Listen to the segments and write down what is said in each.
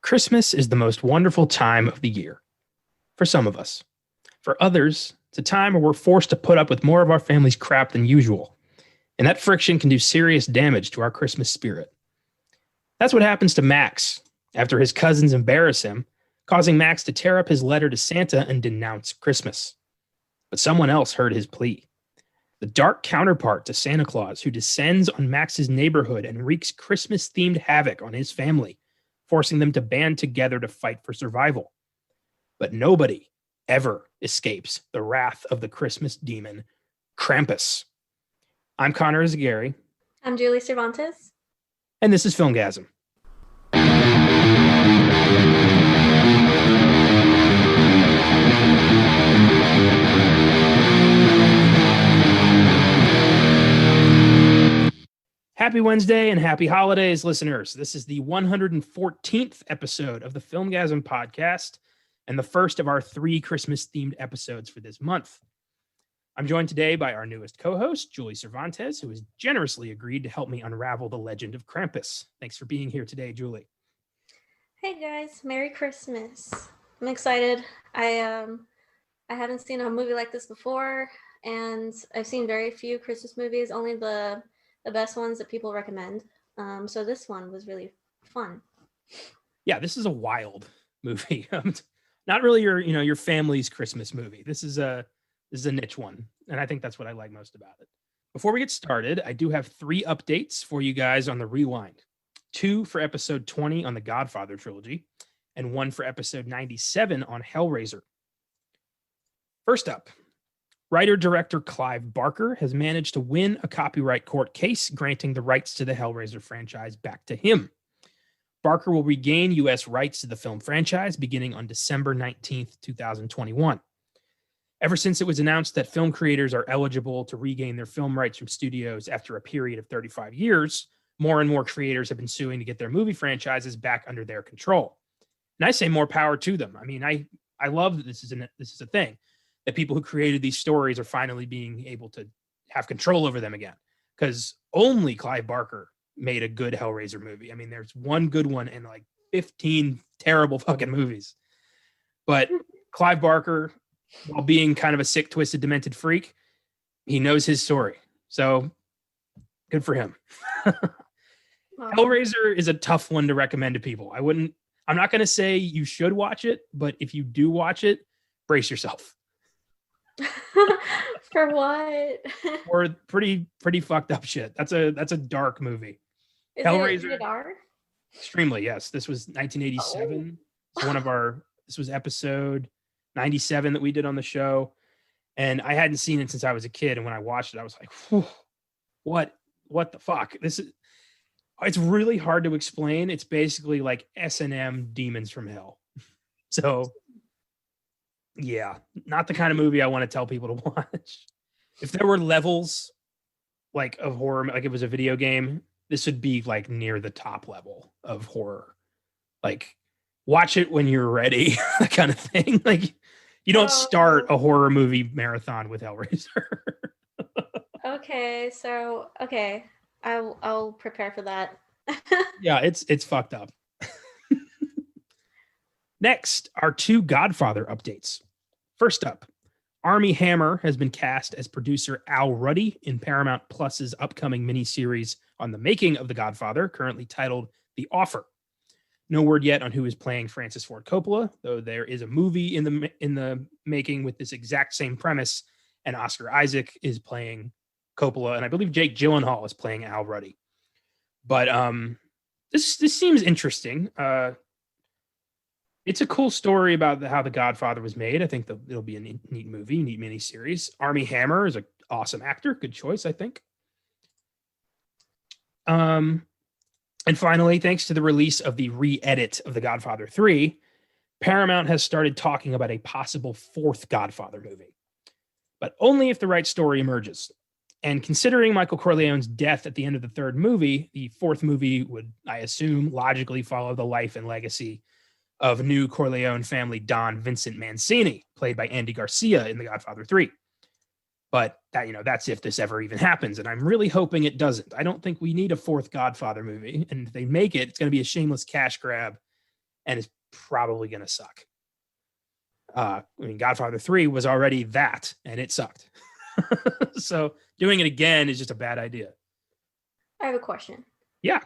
Christmas is the most wonderful time of the year. For some of us. For others, it's a time where we're forced to put up with more of our family's crap than usual. And that friction can do serious damage to our Christmas spirit. That's what happens to Max after his cousins embarrass him, causing Max to tear up his letter to Santa and denounce Christmas. But someone else heard his plea. The dark counterpart to Santa Claus who descends on Max's neighborhood and wreaks Christmas-themed havoc on his family, forcing them to band together to fight for survival. But nobody ever escapes the wrath of the Christmas demon, Krampus. I'm Connor Eyzaguirre. I'm Julie Cervantes. And this is Filmgazm. Happy Wednesday and happy holidays, listeners. This is the 114th episode of the Filmgasm podcast and the first of our 3 Christmas-themed episodes for this month. I'm joined today by our newest co-host, Julie Cervantes, who has generously agreed to help me unravel the legend of Krampus. Thanks for being here today, Julie. Hey guys, Merry Christmas. I'm excited. I haven't seen a movie like this before, and I've seen very few Christmas movies, only the best ones that people recommend. So this one was really fun. Yeah, this is a wild movie. Not really your family's Christmas movie. This is a niche one, and I think that's what I like most about it. Before we get started, I do have 3 updates for you guys on the rewind. 2 for episode 20 on the Godfather trilogy, and 1 for episode 97 on Hellraiser. First up, writer-director Clive Barker has managed to win a copyright court case granting the rights to the Hellraiser franchise back to him. Barker will regain U.S. rights to the film franchise beginning on December 19th, 2021. Ever since it was announced that film creators are eligible to regain their film rights from studios after a period of 35 years, more and more creators have been suing to get their movie franchises back under their control. And I say more power to them. I mean, I love that this is a thing, that people who created these stories are finally being able to have control over them again. Because only Clive Barker made a good Hellraiser movie. I mean, there's one good one and like 15 terrible fucking movies. But Clive Barker, while being kind of a sick, twisted, demented freak, he knows his story. So good for him. Hellraiser is a tough one to recommend to people. I'm not going to say you should watch it, but if you do watch it, brace yourself. For what? Or pretty fucked up shit. That's a dark movie. Is Hellraiser. It R? Extremely, yes. This was 1987. Oh. This was episode 97 that we did on the show. And I hadn't seen it since I was a kid. And when I watched it, I was like, what the fuck? It's really hard to explain. It's basically like S&M Demons from Hell. So yeah, not the kind of movie I want to tell people to watch. If there were levels like of horror, like it was a video game, this would be like near the top level of horror. Like watch it when you're ready, that kind of thing. Like you don't start a horror movie marathon with Hellraiser. Okay. I'll prepare for that. Yeah, it's fucked up. Next, our 2 Godfather updates. First up, Armie Hammer has been cast as producer Al Ruddy in Paramount Plus's upcoming miniseries on the making of The Godfather, currently titled The Offer. No word yet on who is playing Francis Ford Coppola, though there is a movie in the making with this exact same premise, and Oscar Isaac is playing Coppola, and I believe Jake Gyllenhaal is playing Al Ruddy. But this seems interesting. It's a cool story about how The Godfather was made. I think it'll be a neat movie, neat miniseries. Armie Hammer is an awesome actor. Good choice, I think. And finally, thanks to the release of the re-edit of The Godfather 3, Paramount has started talking about a possible 4th Godfather movie. But only if the right story emerges. And considering Michael Corleone's death at the end of the 3rd movie, the 4th movie would, I assume, logically follow the life and legacy of new Corleone family Don Vincent Mancini, played by Andy Garcia in The Godfather 3. But that's if this ever even happens. And I'm really hoping it doesn't. I don't think we need a 4th Godfather movie. And if they make it, it's going to be a shameless cash grab. and it's probably going to suck. I mean, Godfather 3 was already that, and it sucked. So doing it again is just a bad idea. I have a question. Yeah.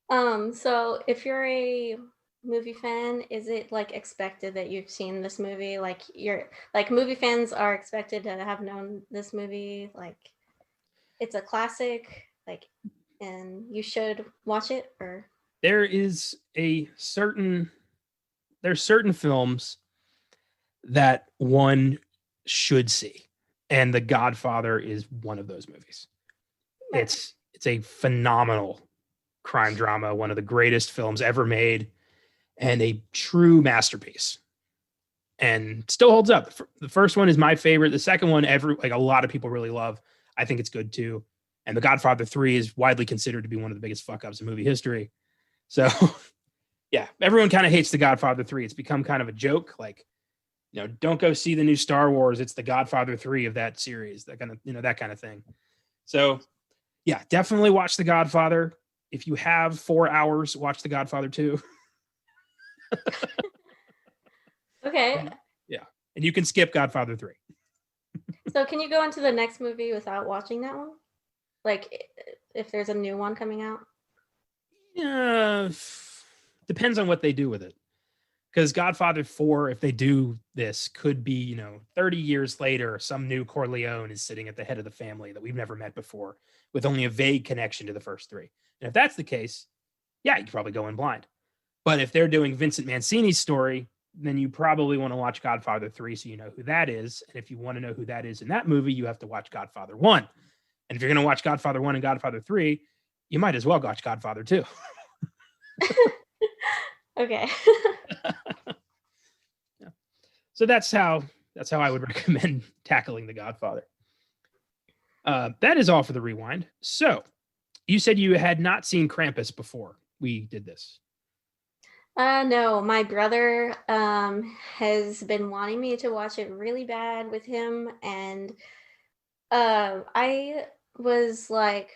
So if you're a movie fan, is it like expected that you've seen this movie? Like you're like movie fans are expected to have known this movie. Like it's a classic, like, and you should watch it. Or There's certain films that one should see, and The Godfather is one of those movies. It's a phenomenal crime drama, one of the greatest films ever made, and a true masterpiece, and still holds up. The first one is my favorite. The second one, a lot of people really love. I think it's good too. And The Godfather 3 is widely considered to be one of the biggest fuck ups in movie history. So yeah, everyone kind of hates The Godfather 3. It's become kind of a joke. Like, don't go see the new Star Wars. It's The Godfather 3 of that series, that kind of thing. So yeah, definitely watch The Godfather. If you have 4 hours, watch The Godfather 2. okay. Yeah. And you can skip Godfather 3. So can you go into the next movie without watching that one? Like if there's a new one coming out? Yeah, depends on what they do with it. Because Godfather 4, if they do this, could be, 30 years later, some new Corleone is sitting at the head of the family that we've never met before with only a vague connection to the first 3. And if that's the case, yeah, you could probably go in blind. But if they're doing Vincent Mancini's story, then you probably want to watch Godfather 3 so you know who that is. And if you want to know who that is in that movie, you have to watch Godfather 1. And if you're going to watch Godfather 1 and Godfather 3, you might as well watch Godfather 2. Okay. Yeah. So that's how I would recommend tackling The Godfather. That is all for the rewind. So you said you had not seen Krampus before we did this. No, my brother has been wanting me to watch it really bad with him, and I was like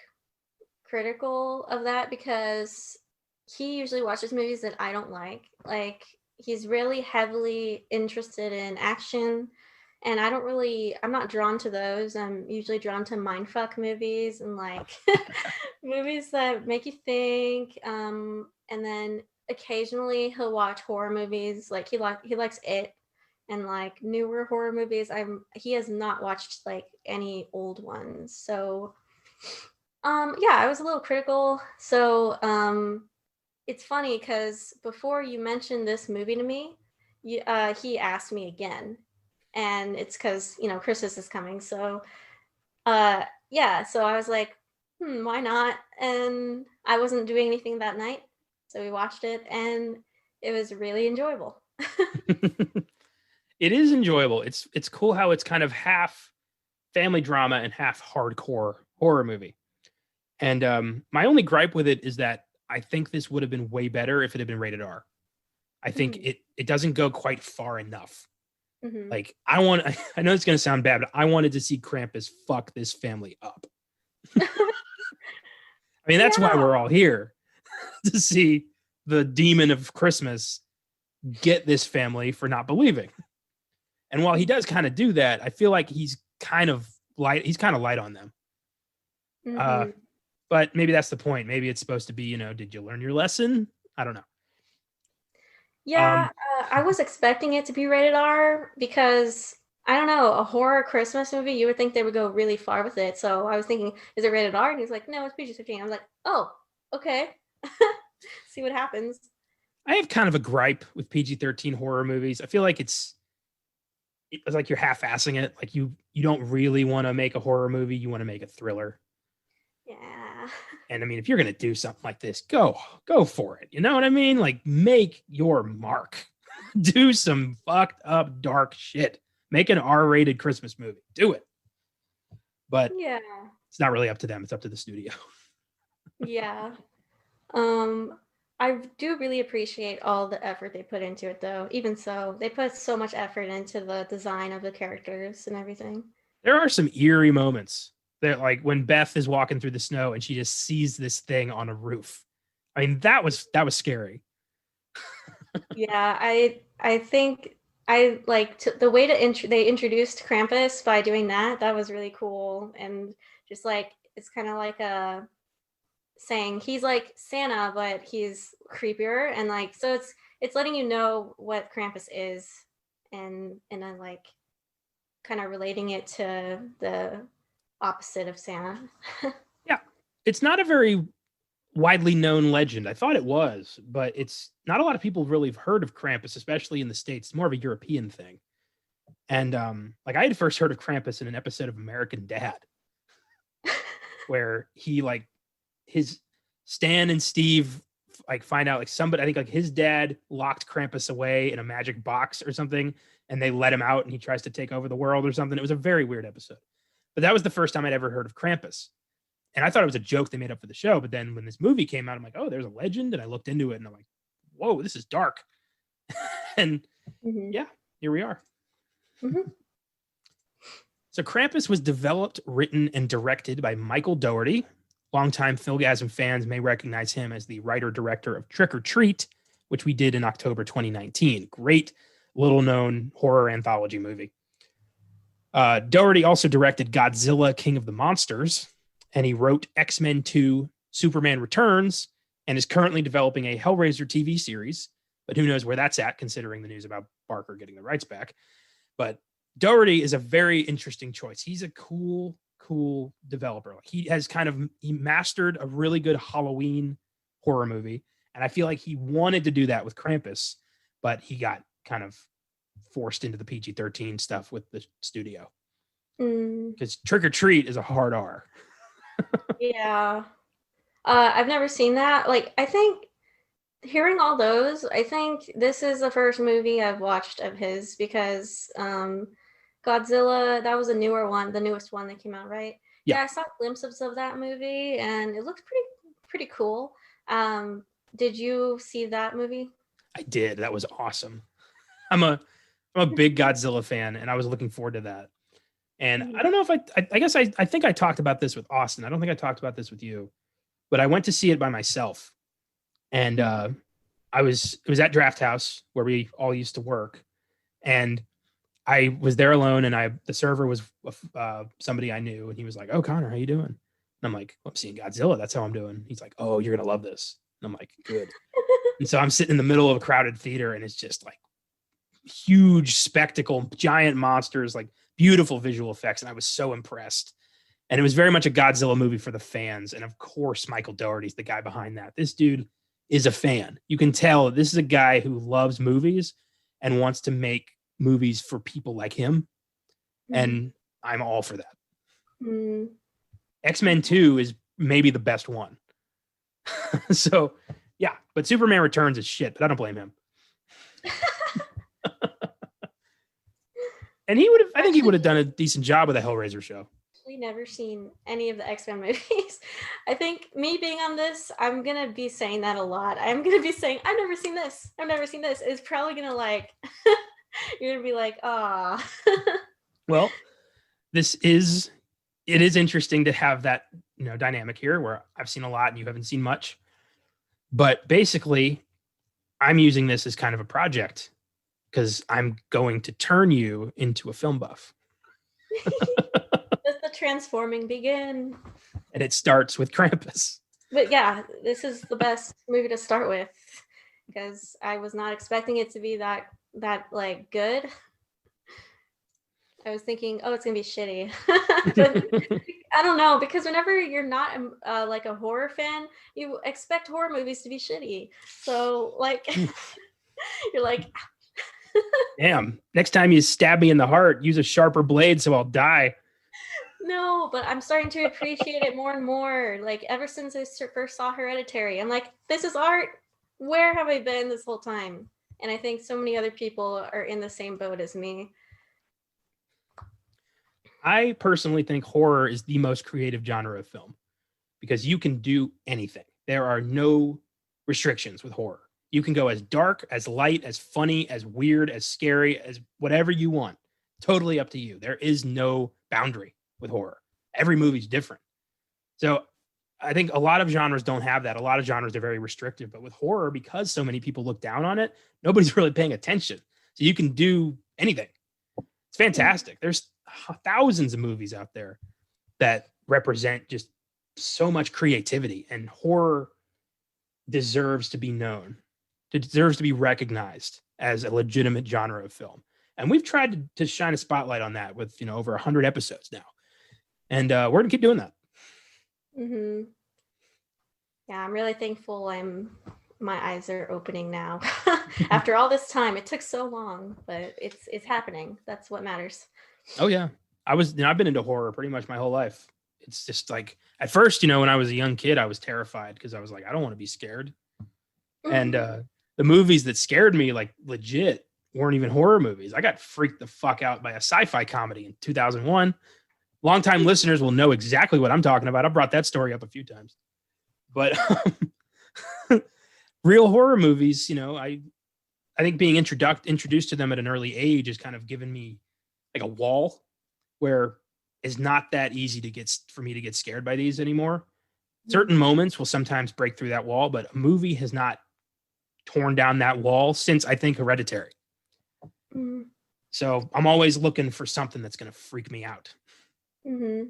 critical of that because he usually watches movies that I don't like. Like he's really heavily interested in action, and I'm not drawn to those. I'm usually drawn to mindfuck movies and like movies that make you think. And then occasionally he'll watch horror movies. Like he likes It and like newer horror movies. He has not watched like any old ones. So yeah, I was a little critical. So it's funny because before you mentioned this movie to me, he asked me again, and it's because Christmas is coming. So yeah, so I was like, why not? And I wasn't doing anything that night, so we watched it, and it was really enjoyable. It is enjoyable. It's cool how it's kind of half family drama and half hardcore horror movie. And my only gripe with it is that I think this would have been way better if it had been rated R. I think it doesn't go quite far enough. Mm-hmm. Like I know it's going to sound bad, but I wanted to see Krampus fuck this family up. I mean, that's why we're all here, to see the demon of Christmas get this family for not believing. And while he does kind of do that, I feel like he's kind of light on them. Mm-hmm. But maybe that's the point. Maybe it's supposed to be, did you learn your lesson? I don't know. Yeah, I was expecting it to be rated R because I don't know, a horror Christmas movie, you would think they would go really far with it. So I was thinking, is it rated R? And he's like, no, it's PG-13. I was like, oh, okay. See what happens. I have kind of a gripe with PG-13 horror movies. I feel like it's like you're half-assing it. Like you don't really want to make a horror movie. You want to make a thriller. Yeah. And I mean, if you're going to do something like this, go for it. You know what I mean? Like make your mark. Do some fucked up dark shit. Make an R-rated Christmas movie. Do it. But yeah, it's not really up to them. It's up to the studio. Yeah. I do really appreciate all the effort they put into it, though. Even so, they put so much effort into the design of the characters and everything. There are some eerie moments that, like when Beth is walking through the snow and she just sees this thing on a roof. I mean, that was scary. Yeah, I think I like the way they introduced Krampus by doing that. That was really cool, and just like it's kind of like a saying he's like Santa, but he's creepier, and like so it's letting you know what Krampus is, and then like kind of relating it to the opposite of Santa. Yeah, it's not a very widely known legend. I thought it was, but it's not a lot of people really have heard of Krampus, especially in the States. It's more of a European thing. And like I had first heard of Krampus in an episode of American Dad, where he like his Stan and Steve like find out like somebody, I think like his dad locked Krampus away in a magic box or something, and they let him out and he tries to take over the world or something. It was a very weird episode. But that was the first time I'd ever heard of Krampus. And I thought it was a joke they made up for the show. But then when this movie came out, I'm like, oh, there's a legend. And I looked into it and I'm like, whoa, this is dark. And yeah, here we are. So Krampus was developed, written, and directed by Michael Dougherty. Longtime Filmgasm fans may recognize him as the writer-director of Trick or Treat, which we did in October 2019. Great little-known horror anthology movie. Dougherty also directed Godzilla, King of the Monsters, and he wrote X-Men 2, Superman Returns, and is currently developing a Hellraiser TV series, but who knows where that's at, considering the news about Barker getting the rights back. But Dougherty is a very interesting choice. He's a cool developer. Like he mastered a really good Halloween horror movie, and I feel like he wanted to do that with Krampus, but he got kind of forced into the PG-13 stuff with the studio. Because Trick or Treat is a hard R. Yeah. I've never seen that. Like, I think hearing all those, I think this is the first movie I've watched of his because Godzilla, that was a newer one, the newest one that came out, right? Yeah, I saw glimpses of that movie and it looked pretty cool. Did you see that movie? I did. That was awesome. I'm a big Godzilla fan, and I was looking forward to that. And I don't know if I guess I think I talked about this with Austin. I don't think I talked about this with you, but I went to see it by myself. And it was at Draft House where we all used to work. And I was there alone, and the server was somebody I knew, and he was like, "Oh, Connor, how you doing?" And I'm like, "I'm seeing Godzilla. That's how I'm doing." He's like, "Oh, you're gonna love this." And I'm like, "Good." And so I'm sitting in the middle of a crowded theater, and it's just like huge spectacle, giant monsters, like beautiful visual effects, and I was so impressed. And it was very much a Godzilla movie for the fans, and of course, Michael Dougherty's the guy behind that. This dude is a fan. You can tell this is a guy who loves movies and wants to make movies for people like him, and I'm all for that. X-Men 2 is maybe the best one. So yeah, but Superman Returns is shit, but I don't blame him. And I think he would have done a decent job with a Hellraiser show. I've never seen any of the X-Men movies. I think me being on this, I'm gonna be saying that a lot. I'm gonna be saying, I've never seen this. It's probably gonna like you're gonna be like, ah. Well, it is interesting to have that, dynamic here where I've seen a lot and you haven't seen much. But basically, I'm using this as kind of a project because I'm going to turn you into a film buff. Let the transforming begin. And it starts with Krampus. But yeah, this is the best movie to start with because I was not expecting it to be that like good. I was thinking, oh, it's gonna be shitty. But I don't know, because whenever you're not like a horror fan, you expect horror movies to be shitty. So like, you're like, damn, next time you stab me in the heart, use a sharper blade so I'll die. No, but I'm starting to appreciate it more and more. Like ever since I first saw Hereditary, I'm like, this is art. Where have I been this whole time? And I think so many other people are in the same boat as me. I personally think horror is the most creative genre of film because you can do anything. There are no restrictions with horror. You can go as dark, as light, as funny, as weird, as scary, as whatever you want. Totally up to you. There is no boundary with horror. Every movie's different. So I think a lot of genres don't have that. A lot of genres are very restrictive, but with horror, because so many people look down on it, nobody's really paying attention. So you can do anything. It's fantastic. There's thousands of movies out there that represent just so much creativity, and horror deserves to be known. It deserves to be recognized as a legitimate genre of film. And we've tried to shine a spotlight on that with, over 100 episodes now. And we're going to keep doing that. Mm-hmm. Yeah, I'm really thankful my eyes are opening now. After all this time, it took so long, but it's happening. That's what matters. Oh yeah. I've been into horror pretty much my whole life. It's just like, at first, when I was a young kid, I was terrified because I was like, I don't want to be scared. And the movies that scared me, like legit, weren't even horror movies. I got freaked the fuck out by a sci-fi comedy in 2001. Longtime listeners will know exactly what I'm talking about. I brought that story up a few times. But real horror movies, I think being introduced to them at an early age has kind of given me like a wall where it's not that easy for me to get scared by these anymore. Certain moments will sometimes break through that wall, but a movie has not torn down that wall since, I think, Hereditary. Mm-hmm. So I'm always looking for something that's going to freak me out. Mm-hmm.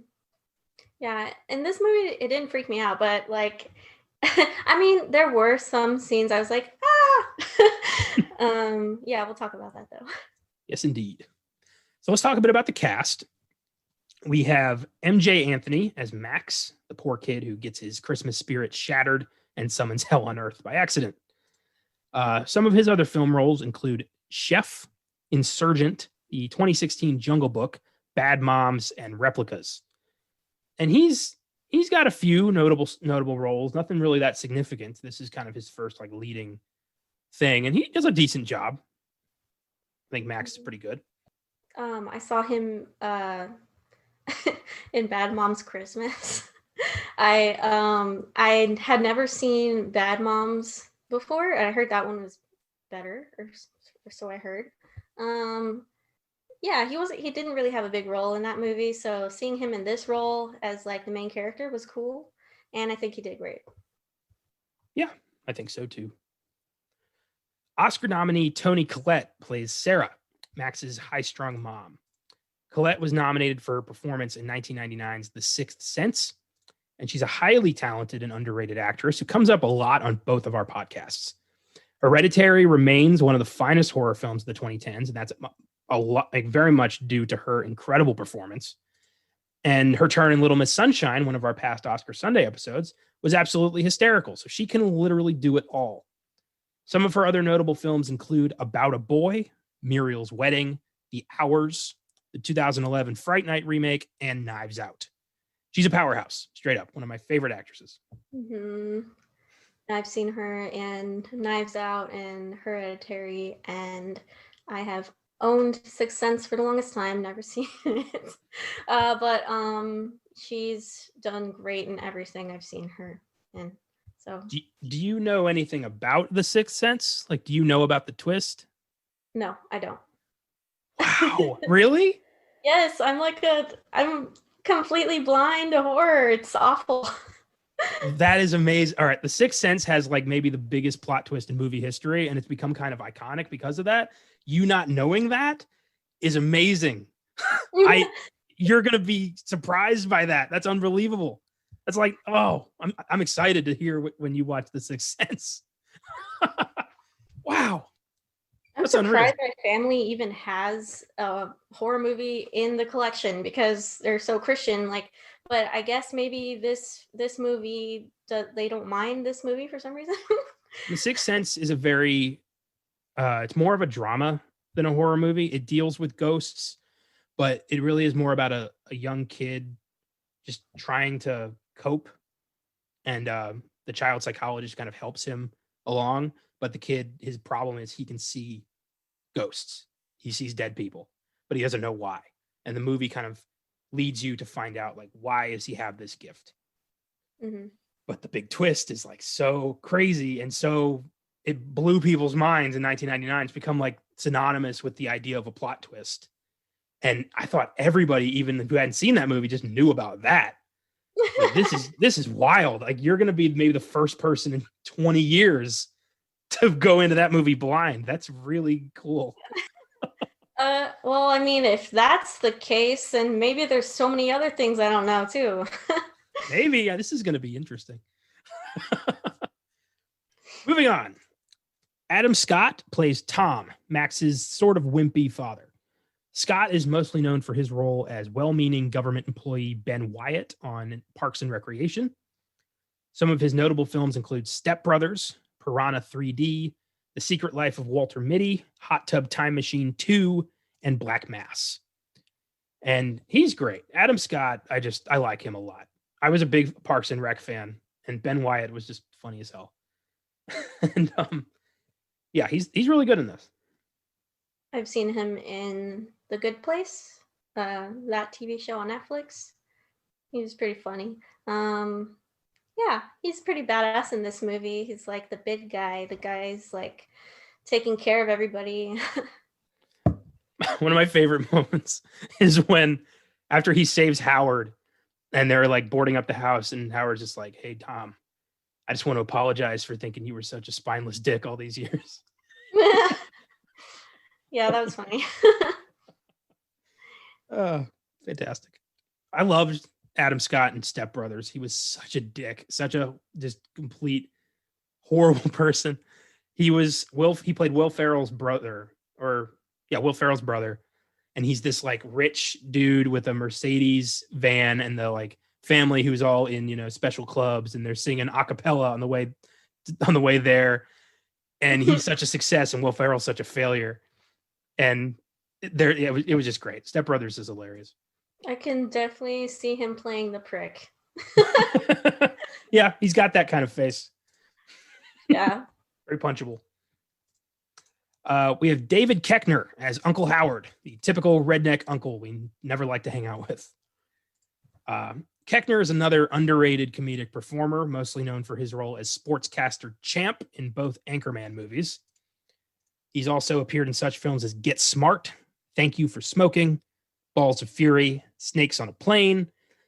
Yeah, in this movie, it didn't freak me out, but like, I mean, there were some scenes I was like, yeah, we'll talk about that though. Yes, indeed. So let's talk a bit about the cast. We have MJ Anthony as Max, the poor kid who gets his Christmas spirit shattered and summons hell on earth by accident. Some of his other film roles include Chef, Insurgent, the 2016 Jungle Book, Bad Moms, and Replicas. And he's got a few notable roles, nothing really that significant. This is kind of his first like leading thing, and he does a decent job. I think Max is pretty good. I saw him in Bad Moms Christmas. I had never seen Bad Moms before, and I heard that one was better, or so I heard. Yeah, he didn't really have a big role in that movie, so seeing him in this role as like the main character was cool, and I think he did great. Yeah, I think so too. Oscar nominee Toni Collette plays Sarah, Max's high-strung mom. Collette was nominated for her performance in 1999's The Sixth Sense, and she's a highly talented and underrated actress who comes up a lot on both of our podcasts. Hereditary remains one of the finest horror films of the 2010s, and that's a lot, like very much due to her incredible performance. And her turn in Little Miss Sunshine, one of our past Oscar Sunday episodes, was absolutely hysterical. So she can literally do it all. Some of her other notable films include About a Boy, Muriel's Wedding, The Hours, the 2011 Fright Night remake, and Knives Out. She's a powerhouse, straight up. One of my favorite actresses. Mm-hmm. I've seen her in Knives Out and Hereditary, and I have owned Sixth Sense for the longest time, never seen it. But she's done great in everything I've seen her in. So do you know anything about The Sixth Sense? Like, do you know about the twist? No, I don't. Wow, really? Yes, I'm completely blind to horror. It's awful. That is amazing. All right, The Sixth Sense has like maybe the biggest plot twist in movie history, and it's become kind of iconic because of that. You not knowing that is amazing. You're gonna be surprised by that. That's unbelievable. That's like, oh, I'm excited to hear when you watch The Sixth Sense. Wow. I'm surprised my family even has a horror movie in the collection because they're so Christian. Like, but I guess maybe this movie, they don't mind this movie for some reason. The Sixth Sense is it's more of a drama than a horror movie. It deals with ghosts, but it really is more about a young kid just trying to cope. And the child psychologist kind of helps him along. But the kid, his problem is he can see ghosts. He sees dead people, but he doesn't know why. And the movie kind of leads you to find out, like, why does he have this gift? Mm-hmm. But the big twist is like so crazy, and so it blew people's minds in 1999. It's become like synonymous with the idea of a plot twist. And I thought everybody, even who hadn't seen that movie, just knew about that. Like, this is wild. Like, you're gonna be maybe the first person in 20 years to go into that movie blind. That's really cool. Well, I mean, if that's the case, then maybe there's so many other things I don't know too. Maybe. Yeah, this is gonna be interesting. Moving on. Adam Scott plays Tom, Max's sort of wimpy father. Scott is mostly known for his role as well-meaning government employee Ben Wyatt on Parks and Recreation. Some of his notable films include Step Brothers, Piranha 3D, The Secret Life of Walter Mitty, Hot Tub Time Machine 2, and Black Mass. And he's great. Adam Scott, I like him a lot. I was a big Parks and Rec fan, and Ben Wyatt was just funny as hell. And yeah, he's really good in this. I've seen him in The Good Place, that TV show on Netflix. He was pretty funny. Yeah, he's pretty badass in this movie. He's like the big guy. The guy's like taking care of everybody. One of my favorite moments is when after he saves Howard and they're like boarding up the house and Howard's just like, "Hey, Tom, I just want to apologize for thinking you were such a spineless dick all these years." Yeah, that was funny. Fantastic. I loved Adam Scott in Step Brothers. He was such a dick, such a just complete horrible person. He played Will Ferrell's brother, Will Ferrell's brother. And he's this like rich dude with a Mercedes van and the like family who's all in, special clubs, and they're singing a cappella on the way there. And he's such a success and Will Ferrell's such a failure. And it was just great. Step Brothers is hilarious. I can definitely see him playing the prick. Yeah, he's got that kind of face. Yeah. Very punchable. We have David Kechner as Uncle Howard, the typical redneck uncle we never like to hang out with. Kechner is another underrated comedic performer, mostly known for his role as sportscaster Champ in both Anchorman movies. He's also appeared in such films as Get Smart, Thank You for Smoking, Balls of Fury, Snakes on a Plane,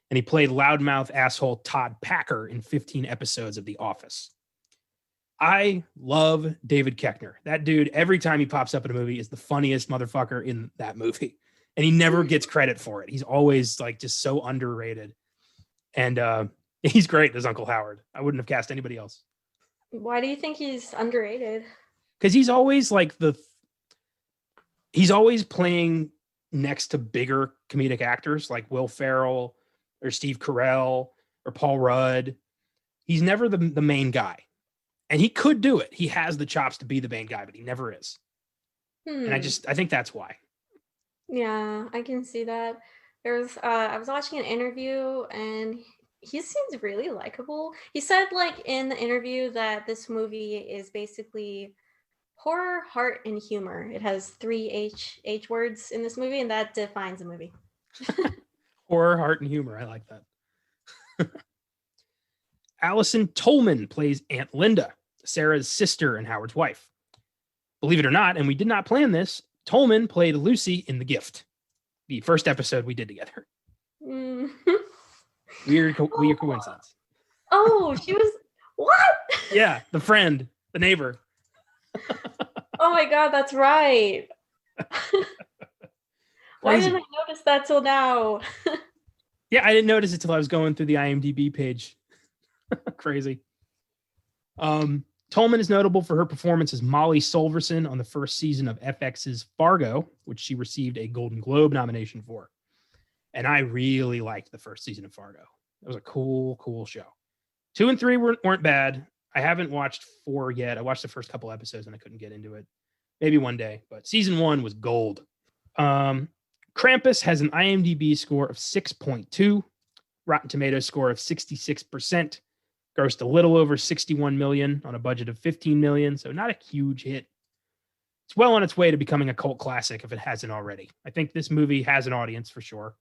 and he played loudmouth asshole Todd Packer in 15 episodes of The Office. I love David Kechner. That dude, every time he pops up in a movie, is the funniest motherfucker in that movie. And he never gets credit for it. He's always like just so underrated. And he's great as Uncle Howard. I wouldn't have cast anybody else. Why do you think he's underrated? Because he's always like he's always playing next to bigger comedic actors like Will Ferrell or Steve Carell or Paul Rudd. He's never the main guy. And he could do it. He has the chops to be the main guy, but he never is. And I think that's why. Yeah, I can see that. I was watching an interview and he seems really likable. He said like in the interview that this movie is basically horror, heart, and humor. It has 3 H words in this movie, and that defines the movie. Horror, heart, and humor. I like that. Allison Tolman plays Aunt Linda, Sarah's sister and Howard's wife. Believe it or not, and we did not plan this, Tolman played Lucy in The Gift, the first episode we did together. Weird coincidence. Oh, she was what? Yeah, the friend, the neighbor. Oh my god, that's right. Why didn't I notice that till now? Yeah, I didn't notice it till I was going through the IMDb page. Crazy. Tolman is notable for her performance as Molly Solverson on the first season of FX's Fargo, which she received a Golden Globe nomination for. And I really liked the first season of Fargo. It was a cool show. 2 and 3 weren't bad. I haven't watched 4 yet. I watched the first couple episodes and I couldn't get into it. Maybe one day, but season 1 was gold. Krampus has an IMDb score of 6.2, Rotten Tomatoes score of 66%, grossed a little over 61 million on a budget of 15 million, so not a huge hit. It's well on its way to becoming a cult classic if it hasn't already. I think this movie has an audience for sure.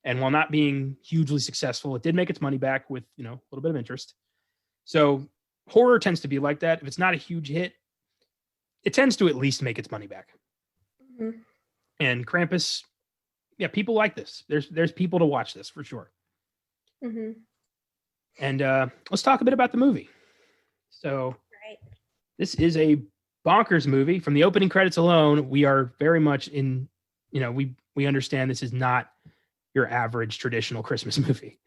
And while not being hugely successful, it did make its money back with, a little bit of interest. So horror tends to be like that. If it's not a huge hit, it tends to at least make its money back. Mm-hmm. And Krampus, yeah, people like this. There's people to watch this for sure. Mm-hmm. And let's talk a bit about the movie. So Right. this is a bonkers movie. From the opening credits alone, we are very much in, we understand this is not your average traditional Christmas movie.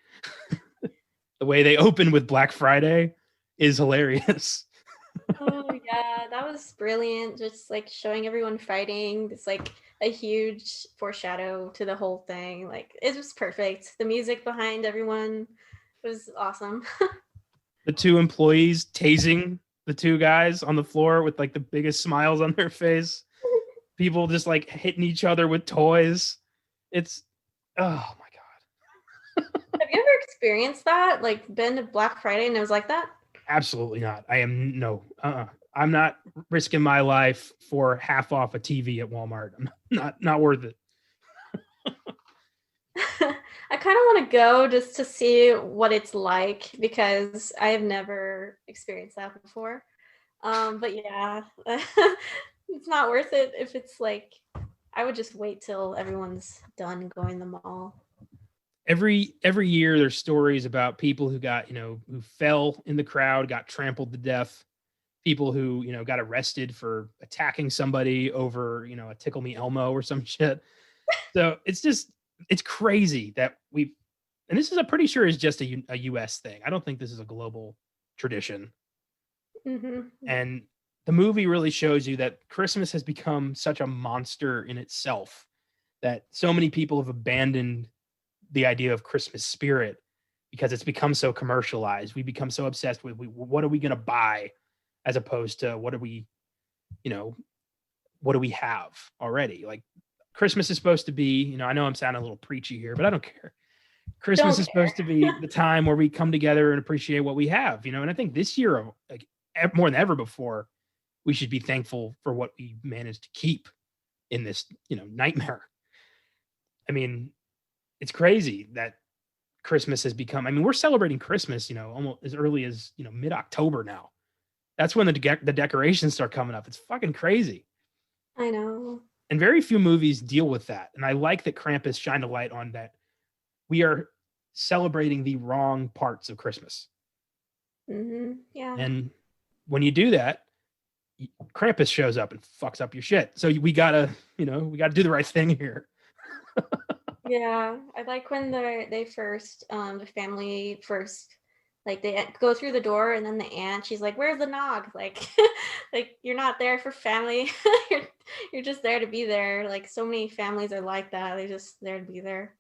The way they open with Black Friday is hilarious. Oh yeah, that was brilliant. Just like showing everyone fighting. It's like a huge foreshadow to the whole thing. Like it was perfect. The music behind everyone was awesome. The two employees tasing the two guys on the floor with like the biggest smiles on their face. People just like hitting each other with toys. It's oh my god. Have you ever experienced that? Like been to Black Friday and it was like that? Absolutely not. I am no. I'm not risking my life for half off a TV at Walmart. I'm not worth it. I kind of want to go just to see what it's like because I have never experienced that before. But yeah, it's not worth it if it's like I would just wait till everyone's done going to the mall. Every year there's stories about people who got, who fell in the crowd, got trampled to death, people who, got arrested for attacking somebody over, a tickle me Elmo or some shit. So it's crazy that and this is, I'm pretty sure, is just a US thing. I don't think this is a global tradition. Mm-hmm. And the movie really shows you that Christmas has become such a monster in itself that so many people have abandoned the idea of Christmas spirit because it's become so commercialized. We become so obsessed with what are we going to buy as opposed to what do we have already? Like Christmas is supposed to be, I know I'm sounding a little preachy here, but I don't care. Christmas is supposed to be the time where we come together and appreciate what we have, and I think this year, like more than ever before, we should be thankful for what we managed to keep in this, nightmare. I mean, it's crazy that Christmas has become, we're celebrating Christmas, almost as early as, mid-October now. That's when the decorations start coming up. It's fucking crazy. I know. And very few movies deal with that. And I like that Krampus shined a light on that. We are celebrating the wrong parts of Christmas. Mm-hmm. Yeah. And when you do that, Krampus shows up and fucks up your shit. So we gotta do the right thing here. Yeah, I like when they first the family first like they go through the door and then the aunt she's like, "Where's the nog?" Like like you're not there for family. You're just there to be there. Like so many families are like that. They're just there to be there.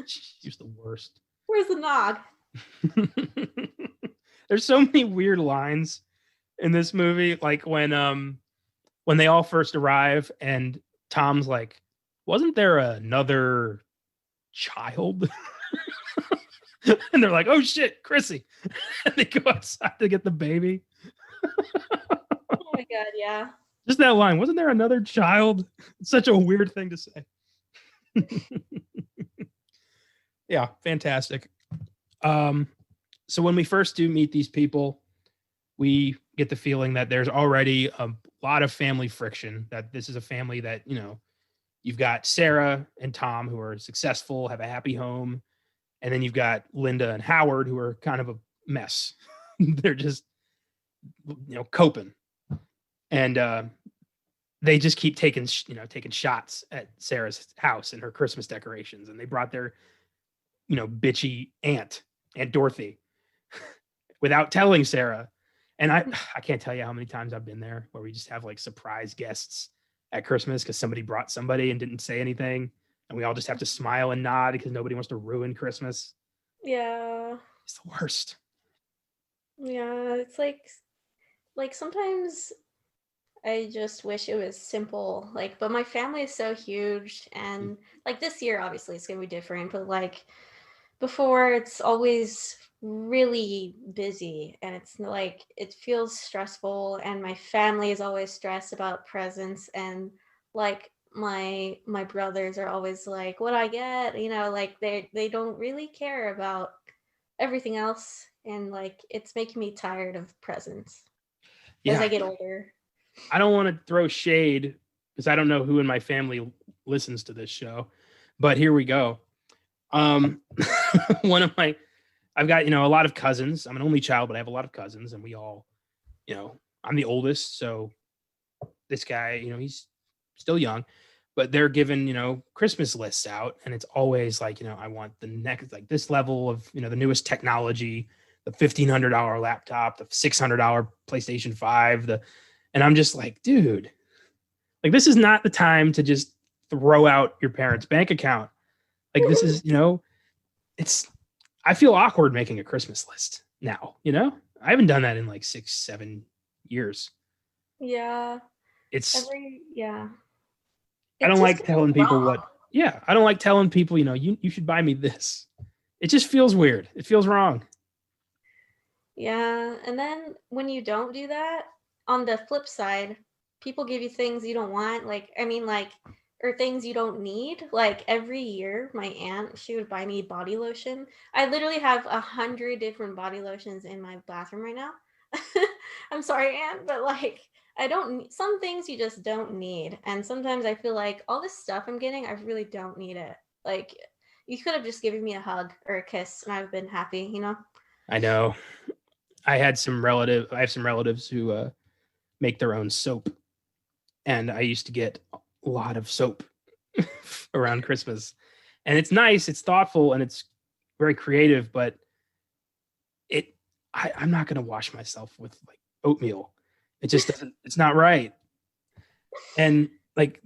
She's the worst. Where's the nog? There's so many weird lines in this movie, like when they all first arrive and Tom's like, wasn't there another child? And they're like, oh shit, Chrissy. And they go outside to get the baby. Oh my god, yeah. Just that line, wasn't there another child? It's such a weird thing to say. Yeah, fantastic. So when we first do meet these people, we get the feeling that there's already a lot of family friction, that this is a family that, you've got Sarah and Tom who are successful, have a happy home. And then you've got Linda and Howard who are kind of a mess. They're just, coping. And they just keep taking shots at Sarah's house and her Christmas decorations. And they brought their, bitchy Aunt Dorothy without telling Sarah. And I can't tell you how many times I've been there where we just have like surprise guests at Christmas because somebody brought somebody and didn't say anything. And we all just have to smile and nod because nobody wants to ruin Christmas. Yeah. It's the worst. Yeah, it's like sometimes I just wish it was simple. Like, but my family is so huge and like this year obviously it's gonna be different, but like before it's always really busy and it's like it feels stressful and my family is always stressed about presents and like my brothers are always like what I get, like they don't really care about everything else and like it's making me tired of presents as I get older. I don't want to throw shade because I don't know who in my family listens to this show, but here we go. One of my I've got, a lot of cousins. I'm an only child, but I have a lot of cousins, and we all, I'm the oldest. So this guy, he's still young, but they're given, Christmas lists out, and it's always like, I want the next, like this level of, the newest technology, the $1,500 laptop, the $600 PlayStation 5, and I'm just like, dude, like, this is not the time to just throw out your parents' bank account. Like, this is, I feel awkward making a Christmas list now, I haven't done that in like 6-7 years. Yeah. It's, yeah. I don't like telling people I don't like telling people, you should buy me this. It just feels weird. It feels wrong. Yeah. And then when you don't do that, on the flip side, people give you things you don't want. Or things you don't need. Like every year, my aunt, she would buy me body lotion. I literally have 100 different body lotions in my bathroom right now. I'm sorry, aunt, but like, I don't, some things you just don't need. And sometimes I feel like all this stuff I'm getting, I really don't need it. Like, you could have just given me a hug or a kiss and I've been happy, I know. I have some relatives who make their own soap. And I used to get a lot of soap around Christmas. And it's nice, it's thoughtful, and it's very creative, but I'm not going to wash myself with like oatmeal. It just doesn't, it's not right. And like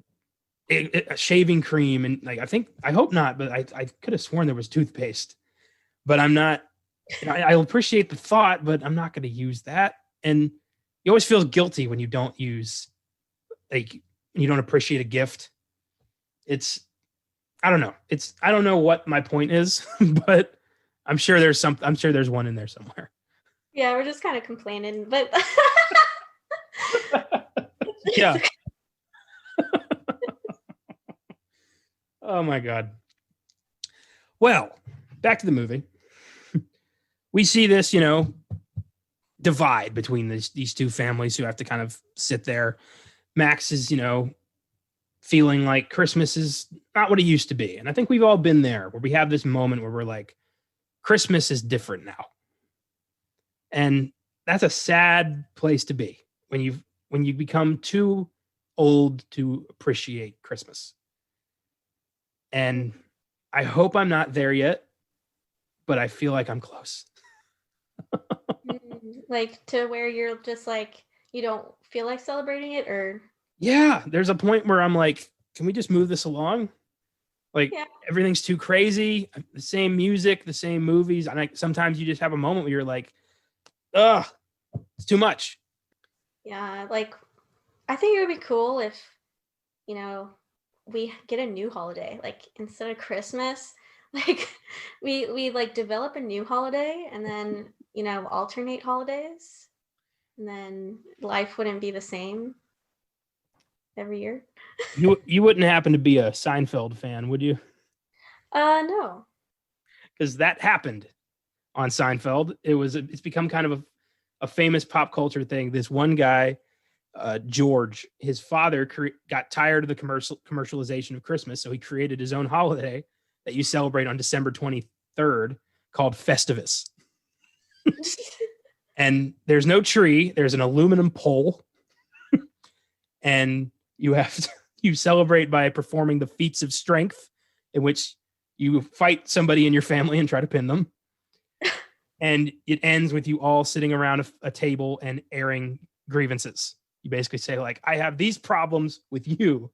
a shaving cream, and like, I hope not, but I could have sworn there was toothpaste, but I'm not, I appreciate the thought, but I'm not going to use that. And you always feel guilty when you don't use, like, you don't appreciate a gift. I don't know. I don't know what my point is, but I'm sure there's one in there somewhere. Yeah, we're just kind of complaining, but yeah. Oh my God. Well, back to the movie. We see this, divide between these two families who have to kind of sit there. Max is, feeling like Christmas is not what it used to be. And I think we've all been there where we have this moment where we're like, Christmas is different now. And that's a sad place to be when you become too old to appreciate Christmas. And I hope I'm not there yet, but I feel like I'm close. Like to where you're just like, you don't feel like celebrating it, or? Yeah, there's a point where I'm like, can we just move this along? Like, everything's too crazy. The same music, the same movies. And like, sometimes you just have a moment where you're like, ugh, it's too much. Yeah, like, I think it would be cool if, we get a new holiday. Like, instead of Christmas, like, we like develop a new holiday and then, alternate holidays. And then life wouldn't be the same every year. You wouldn't happen to be a Seinfeld fan, would you? No. Because that happened on Seinfeld. It's become kind of a famous pop culture thing. This one guy, George, his father got tired of the commercialization of Christmas, so he created his own holiday that you celebrate on December 23rd called Festivus. And there's no tree. There's an aluminum pole. And you celebrate by performing the feats of strength, in which you fight somebody in your family and try to pin them. And it ends with you all sitting around a table and airing grievances. You basically say, like, I have these problems with you.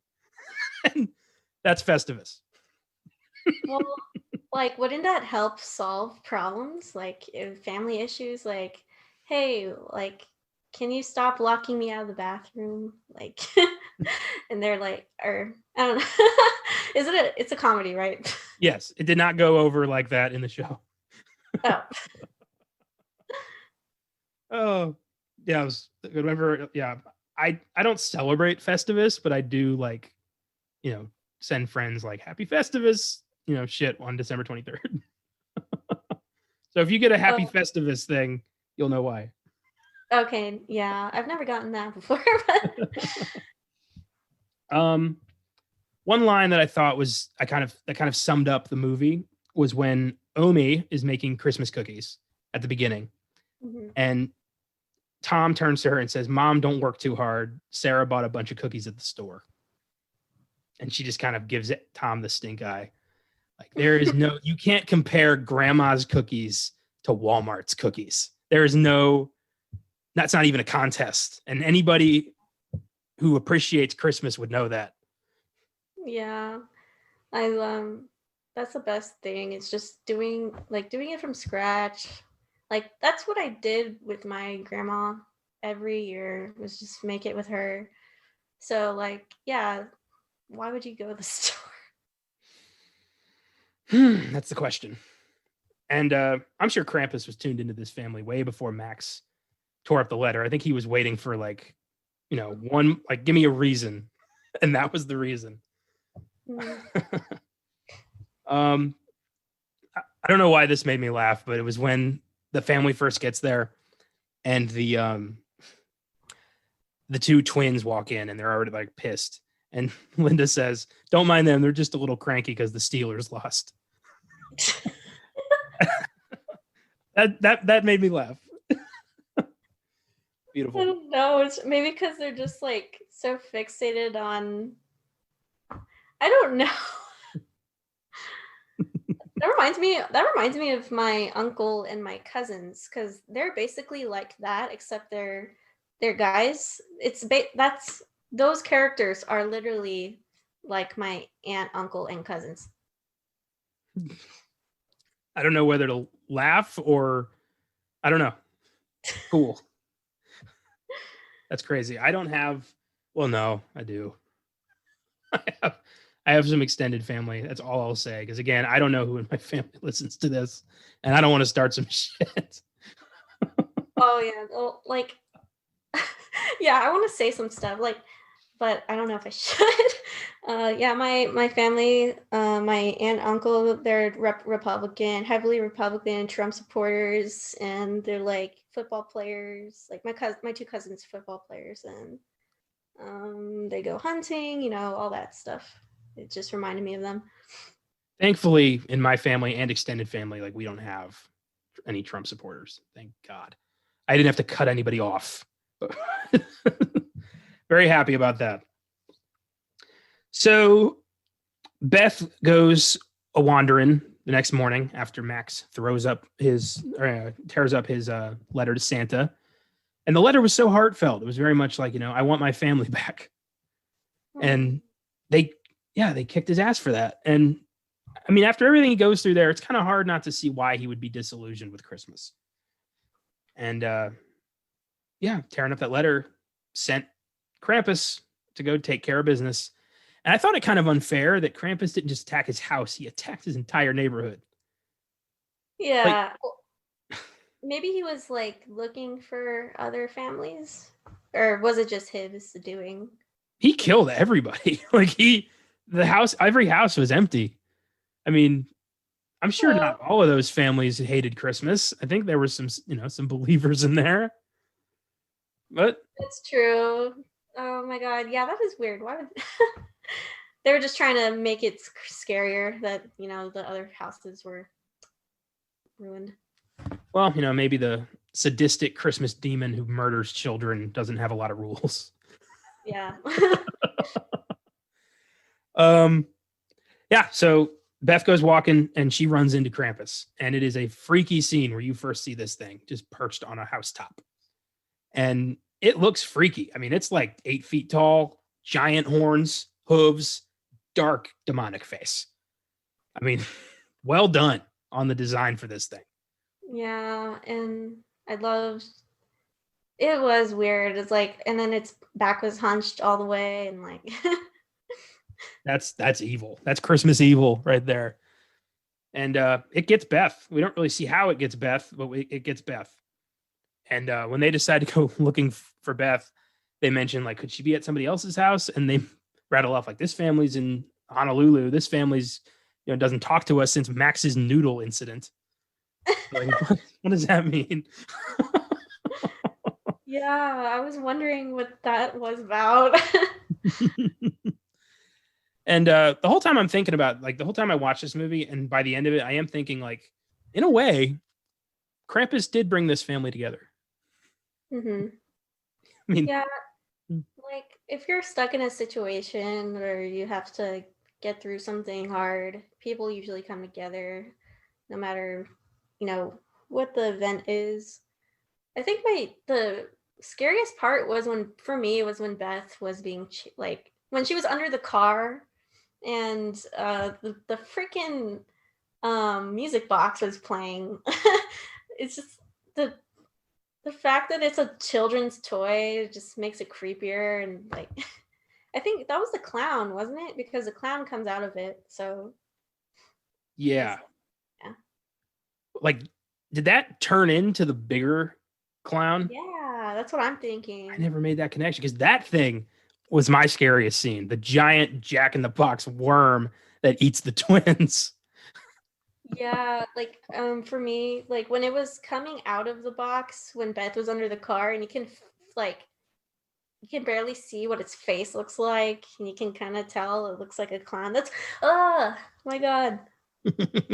And that's Festivus. Well, like, wouldn't that help solve problems? Like, family issues, like, hey, like, can you stop locking me out of the bathroom? Like, and they're like, or I don't know. It's a comedy, right? Yes, it did not go over like that in the show. Oh. Oh, yeah. Remember, yeah. I don't celebrate Festivus, but I do, like, send friends like Happy Festivus, shit on December 23rd. So if you get a Happy Festivus thing, you'll know why. Okay, yeah, I've never gotten that before. One line that I thought that kind of summed up the movie was when Omi is making Christmas cookies at the beginning. Mhm. And Tom turns to her and says, Mom, don't work too hard. Sarah bought a bunch of cookies at the store. And she just kind of gives Tom the stink eye. Like, there is no, you can't compare grandma's cookies to Walmart's cookies. There is no, that's not even a contest. And anybody who appreciates Christmas would know that. Yeah. I that's the best thing. It's just doing it from scratch. Like that's what I did with my grandma every year, was just make it with her. So like, yeah, why would you go to the store? That's the question. And I'm sure Krampus was tuned into this family way before Max tore up the letter. I think he was waiting for like, one, like, give me a reason. And that was the reason. Mm. I don't know why this made me laugh, but it was when the family first gets there and the two twins walk in and they're already like pissed. And Linda says, don't mind them. They're just a little cranky because the Steelers lost. that made me laugh. Beautiful. I don't know. It's maybe because they're just like so fixated on. I don't know. That reminds me of my uncle and my cousins, because they're basically like that, except they're guys. That's those characters are literally like my aunt, uncle, and cousins. I don't know whether to laugh or I don't know. Cool. That's crazy. I don't have. Well, no, I do. I have some extended family. That's all I'll say. Because again, I don't know who in my family listens to this, and I don't want to start some shit. Oh yeah, well, like, yeah, I want to say some stuff, like, but I don't know if I should. Yeah, my family, my aunt, uncle, they're Republican, heavily Republican, Trump supporters, and they're like football players. Like my two cousins, football players, and they go hunting, all that stuff. It just reminded me of them. Thankfully, in my family and extended family, like we don't have any Trump supporters. Thank God. I didn't have to cut anybody off. Very happy about that. So Beth goes a wandering the next morning after Max tears up his letter to Santa. And the letter was so heartfelt. It was very much like, I want my family back. And they kicked his ass for that. And I mean, after everything he goes through there, it's kind of hard not to see why he would be disillusioned with Christmas. And tearing up that letter sent Krampus to go take care of business. And I thought it kind of unfair that Krampus didn't just attack his house. He attacked his entire neighborhood. Yeah. Maybe he was like looking for other families, or was it just his doing? He killed everybody. Every house was empty. I mean, I'm sure not all of those families hated Christmas. I think there were some believers in there. But that's true. Oh my God. Yeah, that is weird. Why would they were just trying to make it scarier that, the other houses were ruined. Well, maybe the sadistic Christmas demon who murders children doesn't have a lot of rules. Yeah. So Beth goes walking and she runs into Krampus, and it is a freaky scene where you first see this thing just perched on a housetop. And it looks freaky. I mean, it's like 8 feet tall, giant horns, hooves, dark demonic face. I mean, well done on the design for this thing. Yeah, and I loved it. Was weird. It's like, and then its back was hunched all the way, and like that's evil. That's Christmas evil right there. And it gets Beth. We don't really see how it gets Beth, but it gets Beth. And when they decide to go looking for Beth, they mention, like, could she be at somebody else's house? And they rattle off, like, this family's in Honolulu. This family's, doesn't talk to us since Max's noodle incident. Like, what does that mean? Yeah, I was wondering what that was about. And the whole time I'm thinking about, like, the whole time I watch this movie, and by the end of it, I am thinking, like, in a way, Krampus did bring this family together. Mm-hmm. I mean, Yeah, like if you're stuck in a situation where you have to get through something hard, people usually come together, no matter, you know, what the event is. I think the scariest part was for me, was when Beth was being like when she was under the car, and the freaking music box was playing. It's just the the fact that it's a children's toy just makes it creepier, and like I think that was the clown, wasn't it? Because the clown comes out of it. So yeah. yeah. Like, did that turn into the bigger clown? Yeah, that's what I'm I thinking. never made that connection because that thing was my scariest scene. The giant Jack in the Box worm that eats the twins. Yeah, like for me, like when it was coming out of the box when Beth was under the car, and like you can barely see what its face looks like, and you can kind of tell it looks like a clown. That's my god.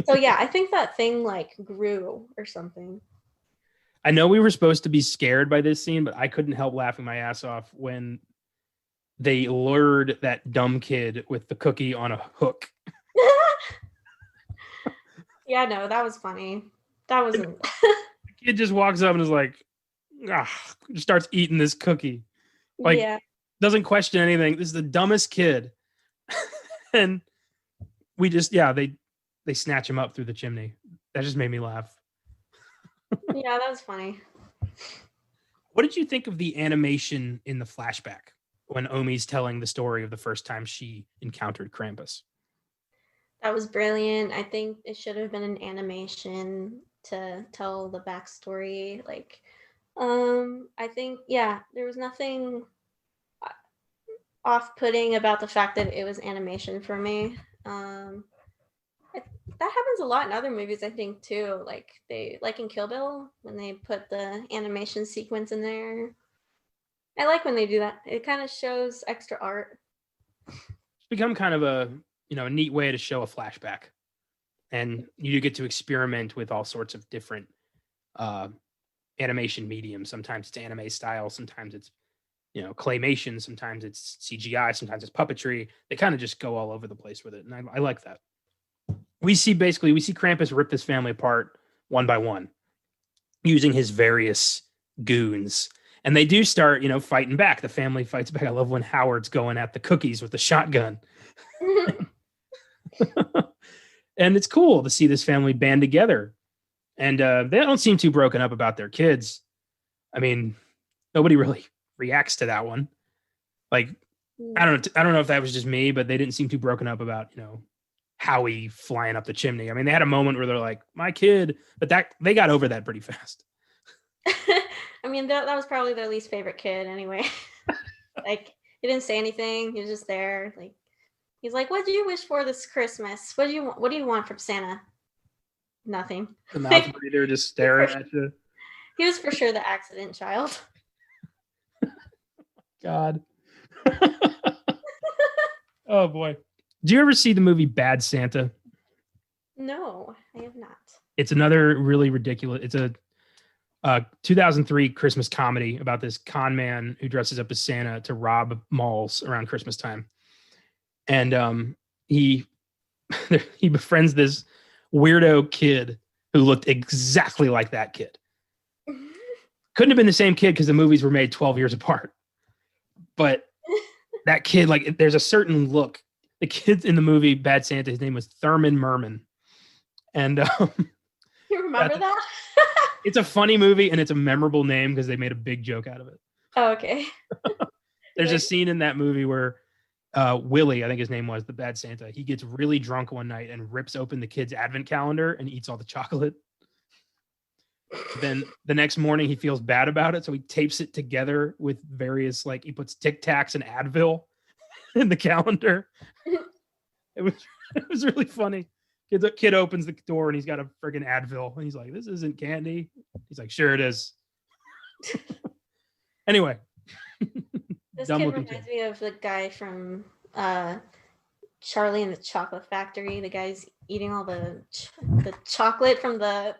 So yeah, I think that thing like grew or something. I know we were supposed to be scared by this scene, but I couldn't help laughing my ass off when they lured that dumb kid with the cookie on a hook. Yeah, no, that was funny. That wasn't. The kid just walks up and is like, starts eating this cookie. Like, Yeah. doesn't question anything. This is the dumbest kid. And we just, they snatch him up through the chimney. That just made me laugh. Yeah, that was funny. What did you think of the animation in the flashback when Omi's telling the story of the first time she encountered Krampus? That was brilliant. I think it should have been an animation to tell the backstory. Like, I think, yeah, there was nothing off-putting about the fact that it was animation for me. That happens a lot in other movies, I think, too. Like in Kill Bill, when they put the animation sequence in there. I like when they do that. It kind of shows extra art. It's become kind of a neat way to show a flashback. And you get to experiment with all sorts of different animation mediums. Sometimes it's anime style, sometimes it's claymation, sometimes it's CGI, sometimes it's puppetry. They kind of just go all over the place with it, and I like that. We see Krampus rip this family apart one by one using his various goons, and they do start fighting back. The family fights back. I love when Howard's going at the cookies with the shotgun. And it's cool to see this family band together, and they don't seem too broken up about their kids. I mean, nobody really reacts to that one. Like, I don't know if that was just me, but they didn't seem too broken up about Howie flying up the chimney. I mean, they had a moment where they're like, "My kid," but they got over that pretty fast. I mean, that was probably their least favorite kid anyway. Like, he didn't say anything. He was just there. Like, he's like, "What do you wish for this Christmas? What do you want from Santa?" Nothing. The mouth breather just staring at you. He was for sure the accident child. God. Oh boy. Do you ever see the movie Bad Santa? No, I have not. It's another really ridiculous. It's a 2003 Christmas comedy about this con man who dresses up as Santa to rob malls around Christmas time. And he he befriends this weirdo kid who looked exactly like that kid. Couldn't have been the same kid because the movies were made 12 years apart. But that kid, like, there's a certain look. The kid in the movie Bad Santa, his name was Thurman Merman. And you remember that? It's a funny movie and it's a memorable name because they made a big joke out of it. Oh, okay. There's a scene in that movie where Willie, I think his name was, the Bad Santa, he gets really drunk one night and rips open the kid's advent calendar and eats all the chocolate. Then the next morning he feels bad about it, so he tapes it together with various, like, he puts Tic Tacs and Advil in the calendar. It was really funny. The kid opens the door and he's got a friggin' Advil and he's like, "This isn't candy." He's like, "Sure it is." Anyway. This kid reminds me of the guy from Charlie and the Chocolate Factory. The guy's eating all the chocolate from the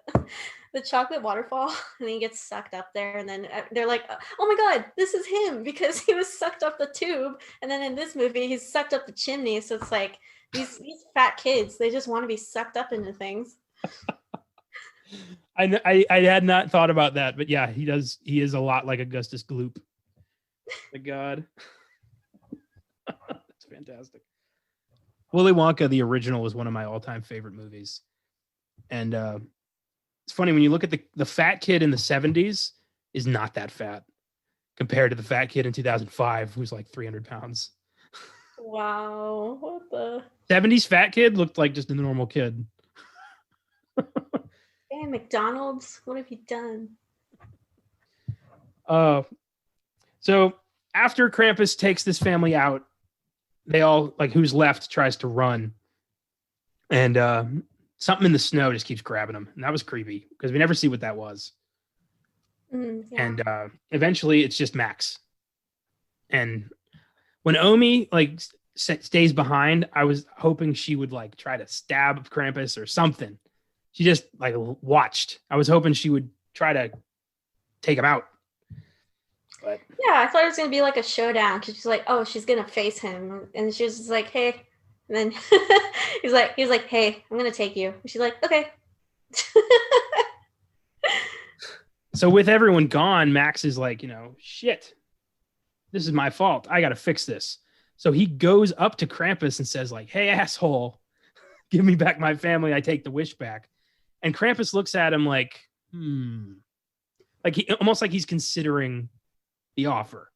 chocolate waterfall, and he gets sucked up there, and then they're like, "Oh my god, this is him," because he was sucked up the tube, and then in this movie he's sucked up the chimney. So it's like these fat kids, they just want to be sucked up into things. I had not thought about that, but yeah, he does. He is a lot like Augustus Gloop. My God, that's fantastic. Willy Wonka, the original, was one of my all-time favorite movies, and it's funny when you look at the fat kid in the 70s is not that fat compared to the fat kid in 2005 who's like 300 pounds. Wow, what the 70s fat kid looked like just a normal kid. Hey, McDonald's, what have you done? So after Krampus takes this family out, they all, like, who's left tries to run, and something in the snow just keeps grabbing them, and that was creepy because we never see what that was. Yeah. And eventually it's just Max. And when Omi like stays behind, I was hoping she would like try to stab Krampus or something. She just like watched. I was hoping she would try to take him out. But yeah, I thought it was gonna be like a showdown because she's like, oh, she's gonna face him, and she was just like, hey, and then he's like, hey, I'm gonna take you. And she's like, okay. So with everyone gone, Max is like, shit, this is my fault. I got to fix this. So he goes up to Krampus and says like, hey, asshole, give me back my family. I take the wish back. And Krampus looks at him like, like he almost like he's considering the offer.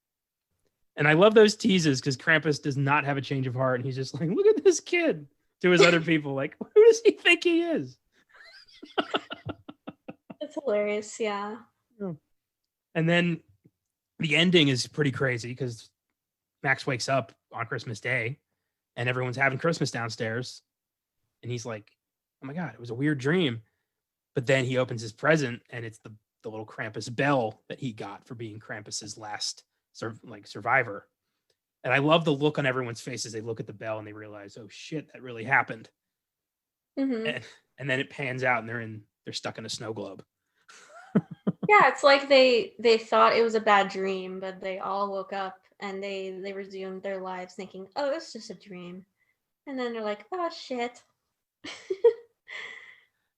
And I love those teases because Krampus does not have a change of heart. And he's just like, look at this kid to his other people. Like, who does he think he is? It's hilarious. Yeah. And then the ending is pretty crazy because Max wakes up on Christmas Day and everyone's having Christmas downstairs. And he's like, oh my God, it was a weird dream. But then he opens his present and it's the little Krampus bell that he got for being Krampus's last survivor. And I love the look on everyone's face as they look at the bell and they realize, oh shit, that really happened. Mm-hmm. And then it pans out and they're stuck in a snow globe. Yeah, it's like they thought it was a bad dream, but they all woke up and they resumed their lives thinking, oh, it's just a dream. And then they're like, oh shit.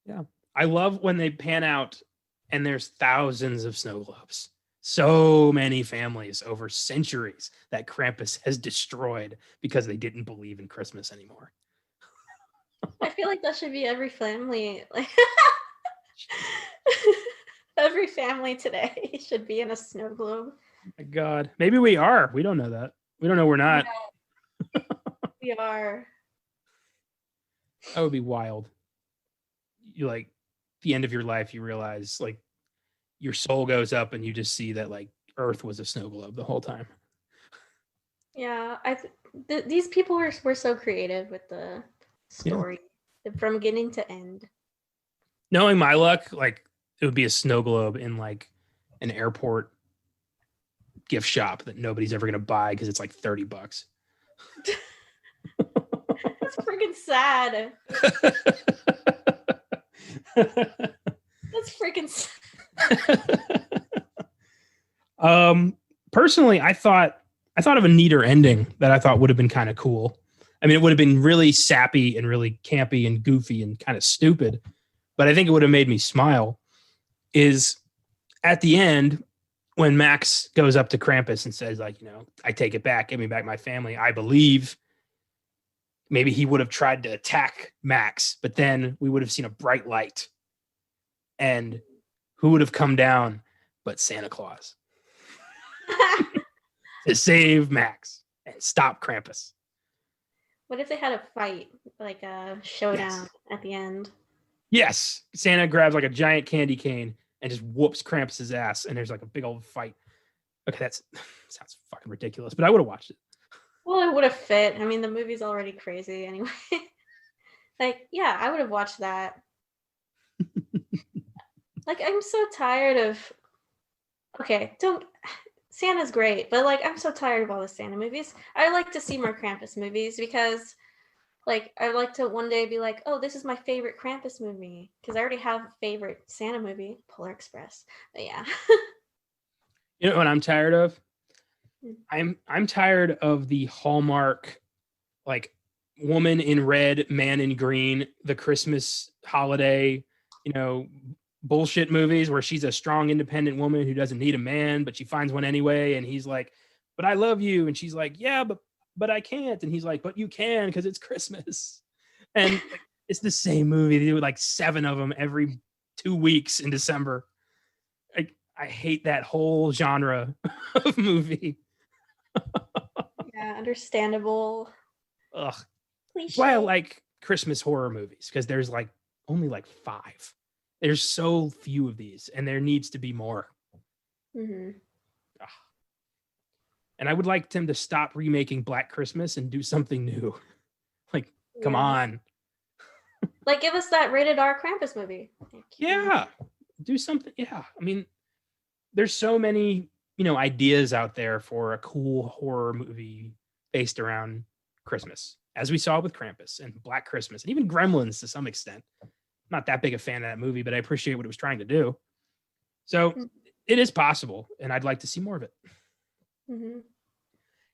Yeah. I love when they pan out and there's thousands of snow globes. So many families over centuries that Krampus has destroyed because they didn't believe in Christmas anymore. I feel like that should be every family. Like every family today should be in a snow globe. Oh my God. Maybe we are. We don't know that. We don't know we're not. Yeah. We are. That would be wild. You like the end of your life, you realize like your soul goes up and you just see that like Earth was a snow globe the whole time. Yeah, these people were so creative with the story from beginning to end. Knowing my luck, like it would be a snow globe in like an airport gift shop that nobody's ever gonna buy because it's like $30. That's freaking sad. That's freaking sad. Personally, I thought of a neater ending that I thought would have been kind of cool. I mean, it would have been really sappy and really campy and goofy and kind of stupid, but I think it would have made me smile. Is at the end when Max goes up to Krampus and says, like, I take it back, give me back my family. I believe. Maybe he would have tried to attack Max, but then we would have seen a bright light. And who would have come down but Santa Claus to save Max and stop Krampus? What if they had a fight, like a showdown at the end? Yes. Santa grabs like a giant candy cane and just whoops Krampus's ass, and there's like a big old fight. Okay, that sounds fucking ridiculous, but I would have watched it. Well, it would have fit. I mean, the movie's already crazy anyway. Like, yeah, I would have watched that. Like, I'm so tired of. Okay, Santa's great, but like, I'm so tired of all the Santa movies. I like to see more Krampus movies because Like, I'd like to one day be like, oh, this is my favorite Krampus movie, because I already have a favorite Santa movie, Polar Express. But yeah. You know what I'm tired of? Mm. I'm tired of the Hallmark, like, woman in red, man in green, the Christmas holiday, you know, bullshit movies where she's a strong, independent woman who doesn't need a man, but she finds one anyway, and he's like, "But I love you," and she's like, "Yeah, but I can't," and he's like, "But you can because it's Christmas," and like, it's the same movie. They do like 7 of them every 2 weeks in December. I hate that whole genre of movie. Yeah, understandable. Ugh. That's why I Cliche. like Christmas horror movies, because there's like only like 5. There's so few of these, and there needs to be more. Hmm. Ugh. And I would like them to stop remaking Black Christmas and do something new. Like, come Yeah. on. Like, give us that rated R Krampus movie. Like, Yeah. Do something. Yeah. I mean, there's so many, ideas out there for a cool horror movie based around Christmas, as we saw with Krampus and Black Christmas, and even Gremlins to some extent. Not that big a fan of that movie, but I appreciate what it was trying to do. So it is possible, and I'd like to see more of it. Mm-hmm.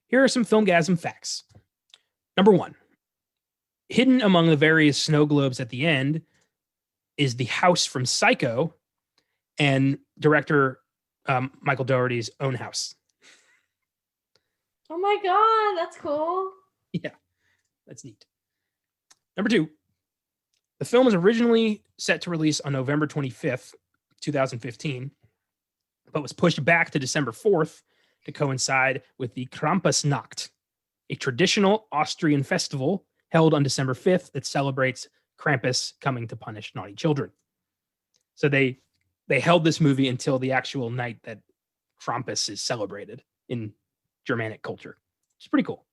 Here are some Filmgasm facts. Number 1, hidden among the various snow globes at the end is the house from Psycho and director Michael Dougherty's own house. Oh my god, that's cool. Yeah, that's neat. Number 2, the film was originally set to release on November 25th, 2015, but was pushed back to December 4th to coincide with the Krampusnacht, a traditional Austrian festival held on December 5th that celebrates Krampus coming to punish naughty children. So they held this movie until the actual night that Krampus is celebrated in Germanic culture. It's pretty cool.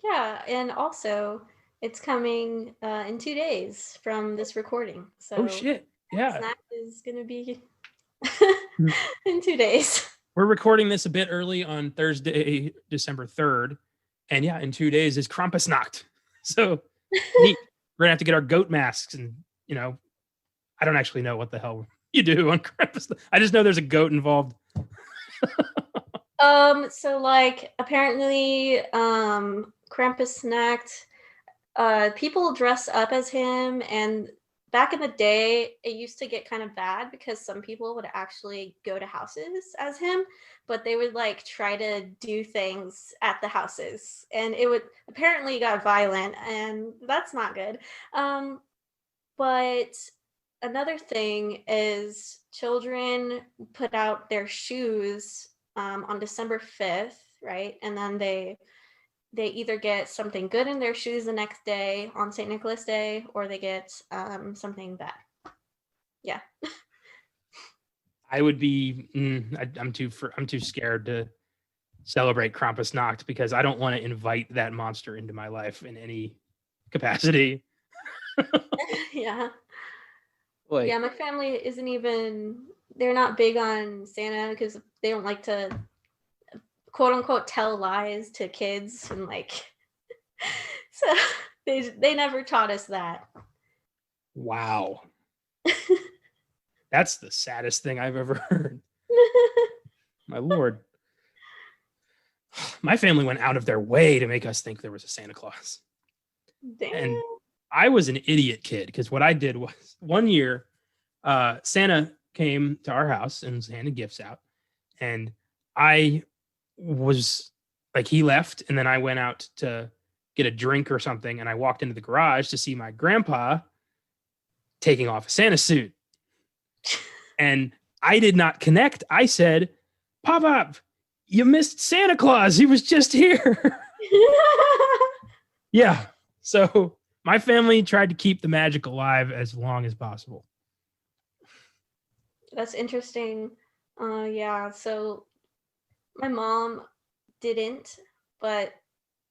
Yeah, and also it's coming in 2 days from this recording. So Oh shit. Yeah. Snack is gonna be in 2 days. We're recording this a bit early on Thursday, December 3rd. And yeah, in 2 days is Krampusnacht. So neat. We're gonna have to get our goat masks, and I don't actually know what the hell you do on Krampus. I just know there's a goat involved. So like apparently Krampusnacht, people dress up as him, and back in the day it used to get kind of bad because some people would actually go to houses as him, but they would like try to do things at the houses, and it would apparently got violent, and that's not good. But another thing is children put out their shoes on December 5th, right? And then they either get something good in their shoes the next day on St. Nicholas Day, or they get something bad. Yeah. I would be. I'm too scared to celebrate Krampusnacht because I don't want to invite that monster into my life in any capacity. Yeah. Like, Yeah, my family isn't even, they're not big on Santa because they don't like to quote unquote tell lies to kids, and like so they never taught us that. wow, that's the saddest thing I've ever heard. My lord. My family went out of their way to make us think there was a Santa Claus. Damn. And I was an idiot kid because what I did was one year, Santa came to our house and handed gifts out. And I was like, he left. And then I went out to get a drink or something. And I walked into the garage to see my grandpa taking off a Santa suit. And I did not connect. I said, Pop, you missed Santa Claus. He was just here. Yeah. So my family tried to keep the magic alive as long as possible. That's interesting. Yeah, so my mom didn't, but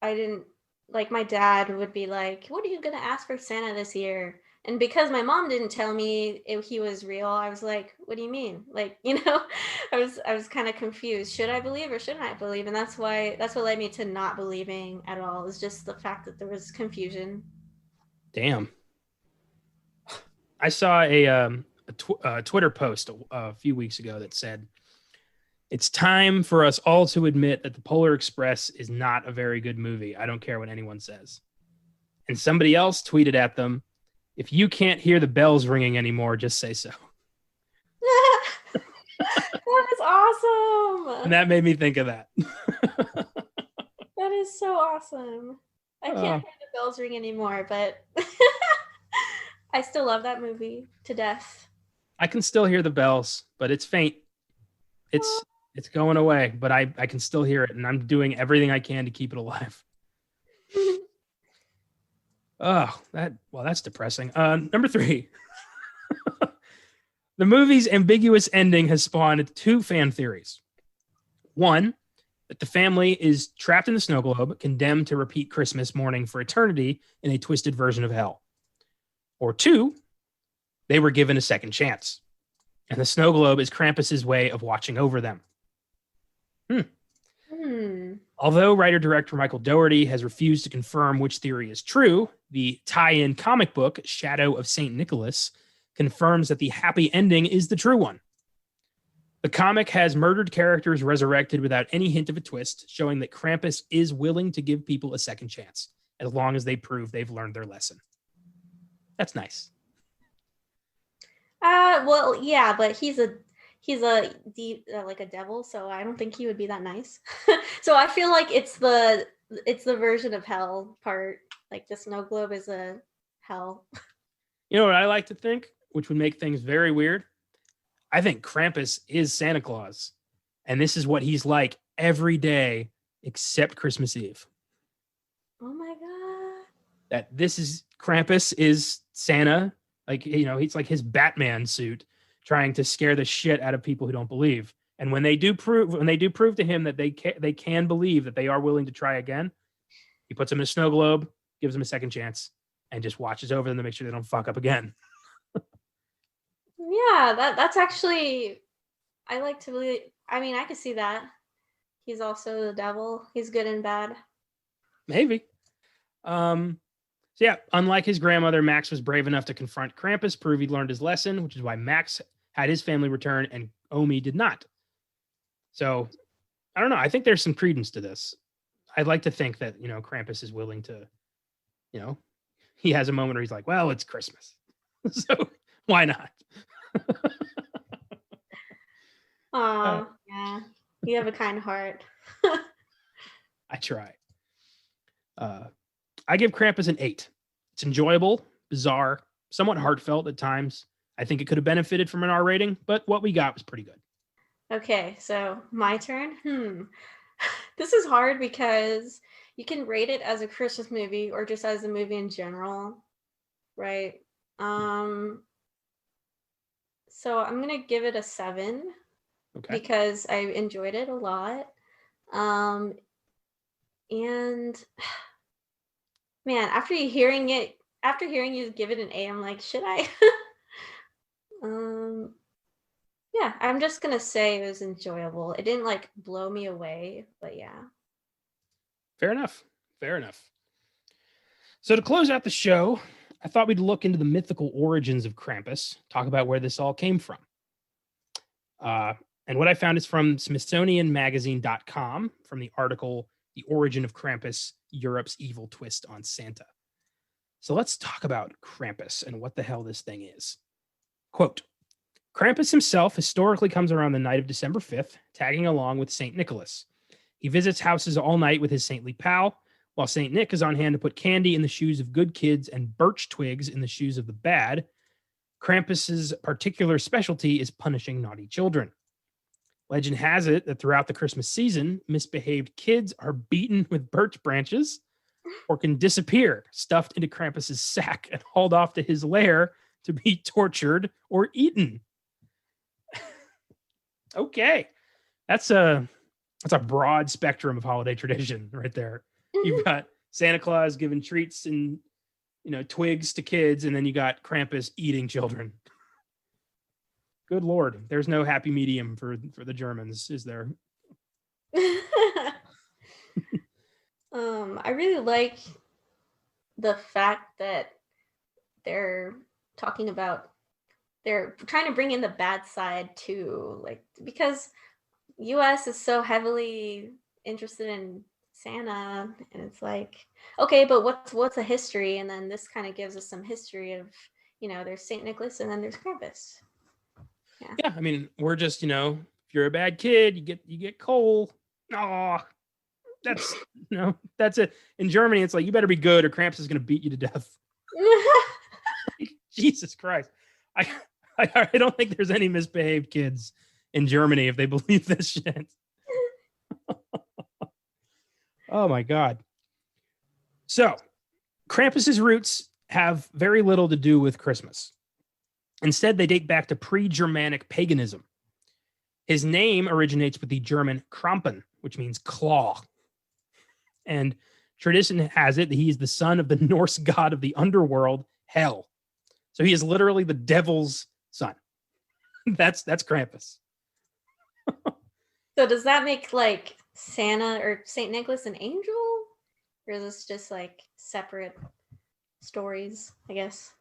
I didn't, like my dad would be like, what are you gonna ask for Santa this year? And because my mom didn't tell me he was real, I was like, what do you mean? Like, I was kind of confused. Should I believe or shouldn't I believe? And that's what led me to not believing at all. It was just the fact that there was confusion. Damn. I saw a Twitter post a few weeks ago that said, "It's time for us all to admit that the Polar Express is not a very good movie. I don't care what anyone says." And somebody else tweeted at them, "If you can't hear the bells ringing anymore, just say so." That is awesome. And that made me think of that. That is so awesome. I can't hear the bells ring anymore, but I still love that movie to death. I can still hear the bells, but it's faint. It's going away, but I can still hear it, and I'm doing everything I can to keep it alive. That's depressing. Number 3. The movie's ambiguous ending has spawned 2 fan theories. One, that the family is trapped in the snow globe, condemned to repeat Christmas morning for eternity in a twisted version of hell. Or 2, they were given a second chance, and the snow globe is Krampus's way of watching over them. Although writer-director Michael Dougherty has refused to confirm which theory is true, the tie-in comic book Shadow of St. Nicholas confirms that the happy ending is the true one. The comic has murdered characters resurrected without any hint of a twist, showing that Krampus is willing to give people a second chance, as long as they prove they've learned their lesson. That's nice. Well, yeah, but he's like a devil, so I don't think he would be that nice. So I feel like it's the version of hell part. Like the snow globe is a hell. You know what I like to think, which would make things very weird? I think Krampus is Santa Claus, and this is what he's like every day except Christmas Eve. Oh my god. That this is Krampus is Santa, like, he's like his Batman suit trying to scare the shit out of people who don't believe. And when they do prove to him that they can believe, that they are willing to try again, he puts them in a snow globe, gives them a second chance, and just watches over them to make sure they don't fuck up again. Yeah, that's actually, I like to believe. I mean, I could see that. He's also the devil. He's good and bad. Maybe. So yeah, unlike his grandmother, Max was brave enough to confront Krampus, prove he'd learned his lesson, which is why Max had his family return and Omi did not. So I don't know. I think there's some credence to this. I'd like to think that, Krampus is willing to, he has a moment where he's like, well, it's Christmas. So why not? Oh, yeah. You have a kind heart. I try. I give Krampus an 8. It's enjoyable, bizarre, somewhat heartfelt at times. I think it could have benefited from an R rating, but what we got was pretty good. Okay, so my turn. This is hard because you can rate it as a Christmas movie or just as a movie in general, right? So I'm gonna give it a 7. Okay. Because I enjoyed it a lot. And man, after hearing you give it an A, I'm like, should I? Yeah, I'm just gonna say it was enjoyable. It didn't like blow me away, but yeah. Fair enough. So to close out the show, I thought we'd look into the mythical origins of Krampus, talk about where this all came from. And what I found is from SmithsonianMagazine.com, from the article, The Origin of Krampus, Europe's Evil Twist on Santa. So let's talk about Krampus and what the hell this thing is. Quote, Krampus himself historically comes around the night of December 5th, tagging along with St. Nicholas. He visits houses all night with his saintly pal, while St. Nick is on hand to put candy in the shoes of good kids and birch twigs in the shoes of the bad. Krampus's particular specialty is punishing naughty children. Legend has it that throughout the Christmas season, misbehaved kids are beaten with birch branches or can disappear, stuffed into Krampus's sack and hauled off to his lair to be tortured or eaten. Okay. That's a broad spectrum of holiday tradition right there. You've got Santa Claus giving treats and twigs to kids, and then you got Krampus eating children. Good Lord, there's no happy medium for the Germans, is there? I really like the fact that they're talking about they're trying to bring in the bad side too, like because US is so heavily interested in Santa, and it's like, okay, but what's a history? And then this kind of gives us some history of, there's Saint Nicholas and then there's Krampus. Yeah, I mean, we're just, if you're a bad kid, you get coal. Oh, that's that's it. In Germany, it's like you better be good or Krampus is gonna beat you to death. Jesus Christ. I don't think there's any misbehaved kids in Germany if they believe this shit. Oh my God. So Krampus's roots have very little to do with Christmas. Instead, they date back to pre-Germanic paganism. His name originates with the German Krampen, which means claw. And tradition has it that he is the son of the Norse god of the underworld, Hel. So he is literally the devil's son. That's Krampus. So does that make like Santa or Saint Nicholas an angel? Or is this just like separate stories, I guess?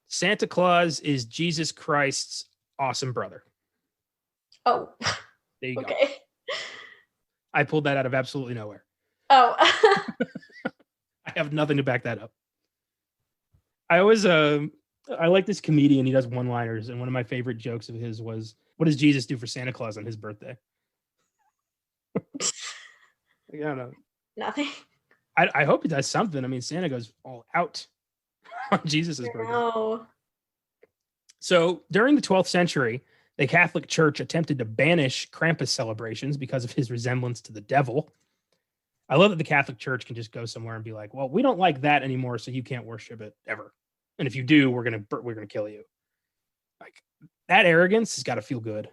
Santa Claus is Jesus Christ's awesome brother. Oh, there you okay. Go. I pulled that out of absolutely nowhere. Oh. I have nothing to back that up. I like this comedian. He does one-liners, and one of my favorite jokes of his was, "What does Jesus do for Santa Claus on his birthday?" I don't know. Nothing. I hope he does something. I mean, Santa goes all out on Jesus' birthday. No. So during the 12th century, the Catholic Church attempted to banish Krampus celebrations because of his resemblance to the devil. I love that the Catholic Church can just go somewhere and be like, "Well, we don't like that anymore, so you can't worship it ever. And if you do, we're gonna kill you." Like, that arrogance has got to feel good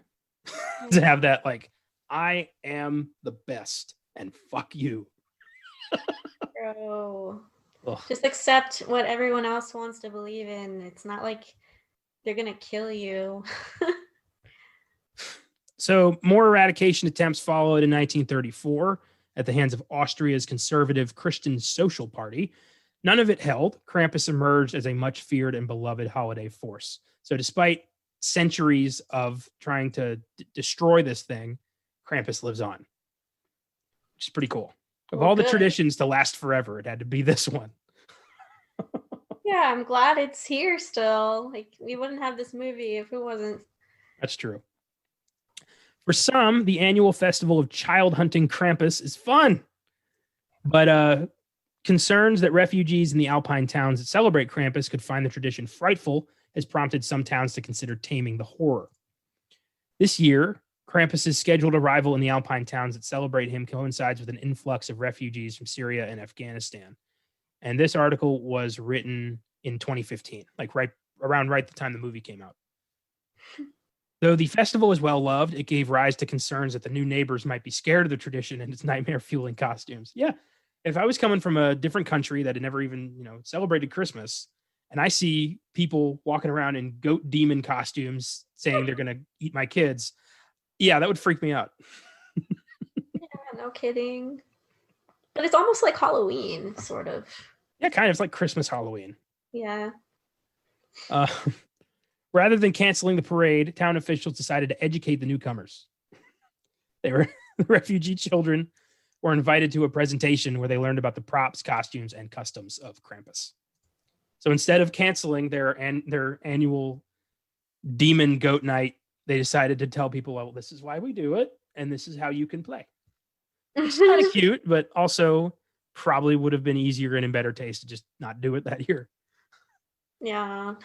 to have that. Like, I am the best, and fuck you. Bro. Ugh. Just accept what everyone else wants to believe in. It's not like they're gonna kill you. So more eradication attempts followed in 1934 at the hands of Austria's conservative Christian Social Party. None of it held. Krampus emerged as a much feared and beloved holiday force. So despite centuries of trying to destroy this thing, Krampus lives on, which is pretty cool. Of all the traditions to last forever, it had to be this one. Yeah, I'm glad it's here still. Like, we wouldn't have this movie if it wasn't. That's true. For some, the annual festival of child hunting Krampus is fun. But concerns that refugees in the Alpine towns that celebrate Krampus could find the tradition frightful has prompted some towns to consider taming the horror. This year, Krampus's scheduled arrival in the Alpine towns that celebrate him coincides with an influx of refugees from Syria and Afghanistan. And this article was written in 2015, like right the time the movie came out. Though the festival is well loved, it gave rise to concerns that the new neighbors might be scared of the tradition and its nightmare-fueling costumes. Yeah, if I was coming from a different country that had never even, celebrated Christmas, and I see people walking around in goat demon costumes saying they're going to eat my kids, yeah, that would freak me out. Yeah, no kidding. But it's almost like Halloween, sort of. Yeah, kind of. It's like Christmas Halloween. Yeah. Rather than canceling the parade, town officials decided to educate the newcomers. The refugee children were invited to a presentation where they learned about the props, costumes, and customs of Krampus. So instead of canceling their annual demon goat night, they decided to tell people, "Well, this is why we do it, and this is how you can play." It's kind of cute, but also probably would have been easier and in better taste to just not do it that year. Yeah.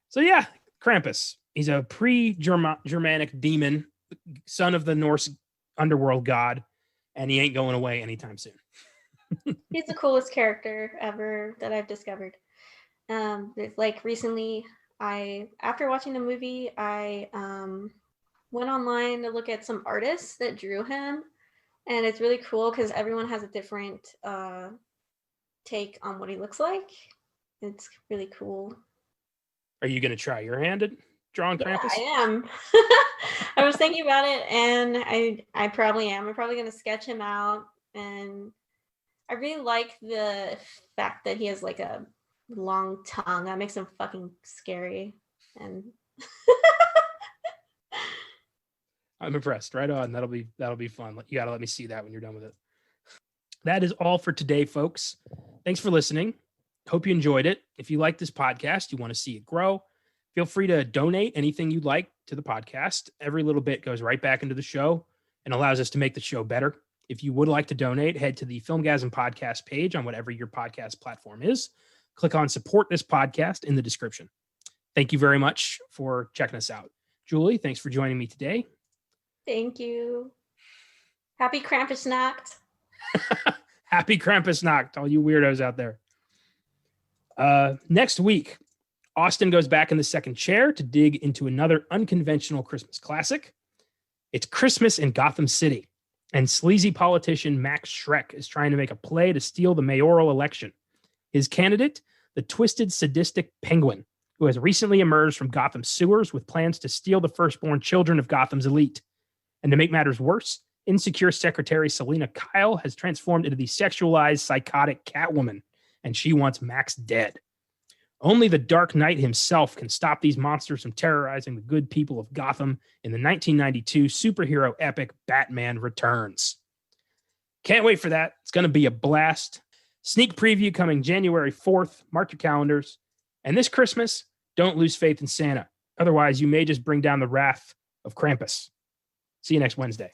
So yeah, Krampus. He's a pre-Germanic demon, son of the Norse underworld god, and he ain't going away anytime soon. He's the coolest character ever that I've discovered. Like recently, after watching the movie, I went online to look at some artists that drew him, and it's really cool because everyone has a different take on what he looks like. It's really cool. Are you going to try your hand at drawing Krampus? Yeah, I am. I was thinking about it, and I probably am. I'm probably going to sketch him out, and I really like the fact that he has like a long tongue. That makes him fucking scary. And I'm impressed. Right on. That'll be fun. You got to let me see that when you're done with it. That is all for today, folks. Thanks for listening. Hope you enjoyed it. If you like this podcast, you want to see it grow, feel free to donate anything you'd like to the podcast. Every little bit goes right back into the show and allows us to make the show better. If you would like to donate, head to the Filmgasm podcast page on whatever your podcast platform is. Click on support this podcast in the description. Thank you very much for checking us out. Julie, thanks for joining me today. Thank you. Happy Krampusnacht. Happy Krampusnacht, all you weirdos out there. Next week, Austin goes back in the second chair to dig into another unconventional Christmas classic. It's Christmas in Gotham City, and sleazy politician Max Schreck is trying to make a play to steal the mayoral election. His candidate, the twisted, sadistic Penguin, who has recently emerged from Gotham's sewers with plans to steal the firstborn children of Gotham's elite. And to make matters worse, insecure Secretary Selina Kyle has transformed into the sexualized, psychotic Catwoman, and she wants Max dead. Only the Dark Knight himself can stop these monsters from terrorizing the good people of Gotham in the 1992 superhero epic Batman Returns. Can't wait for that. It's going to be a blast. Sneak preview coming January 4th. Mark your calendars. And this Christmas, don't lose faith in Santa. Otherwise, you may just bring down the wrath of Krampus. See you next Wednesday.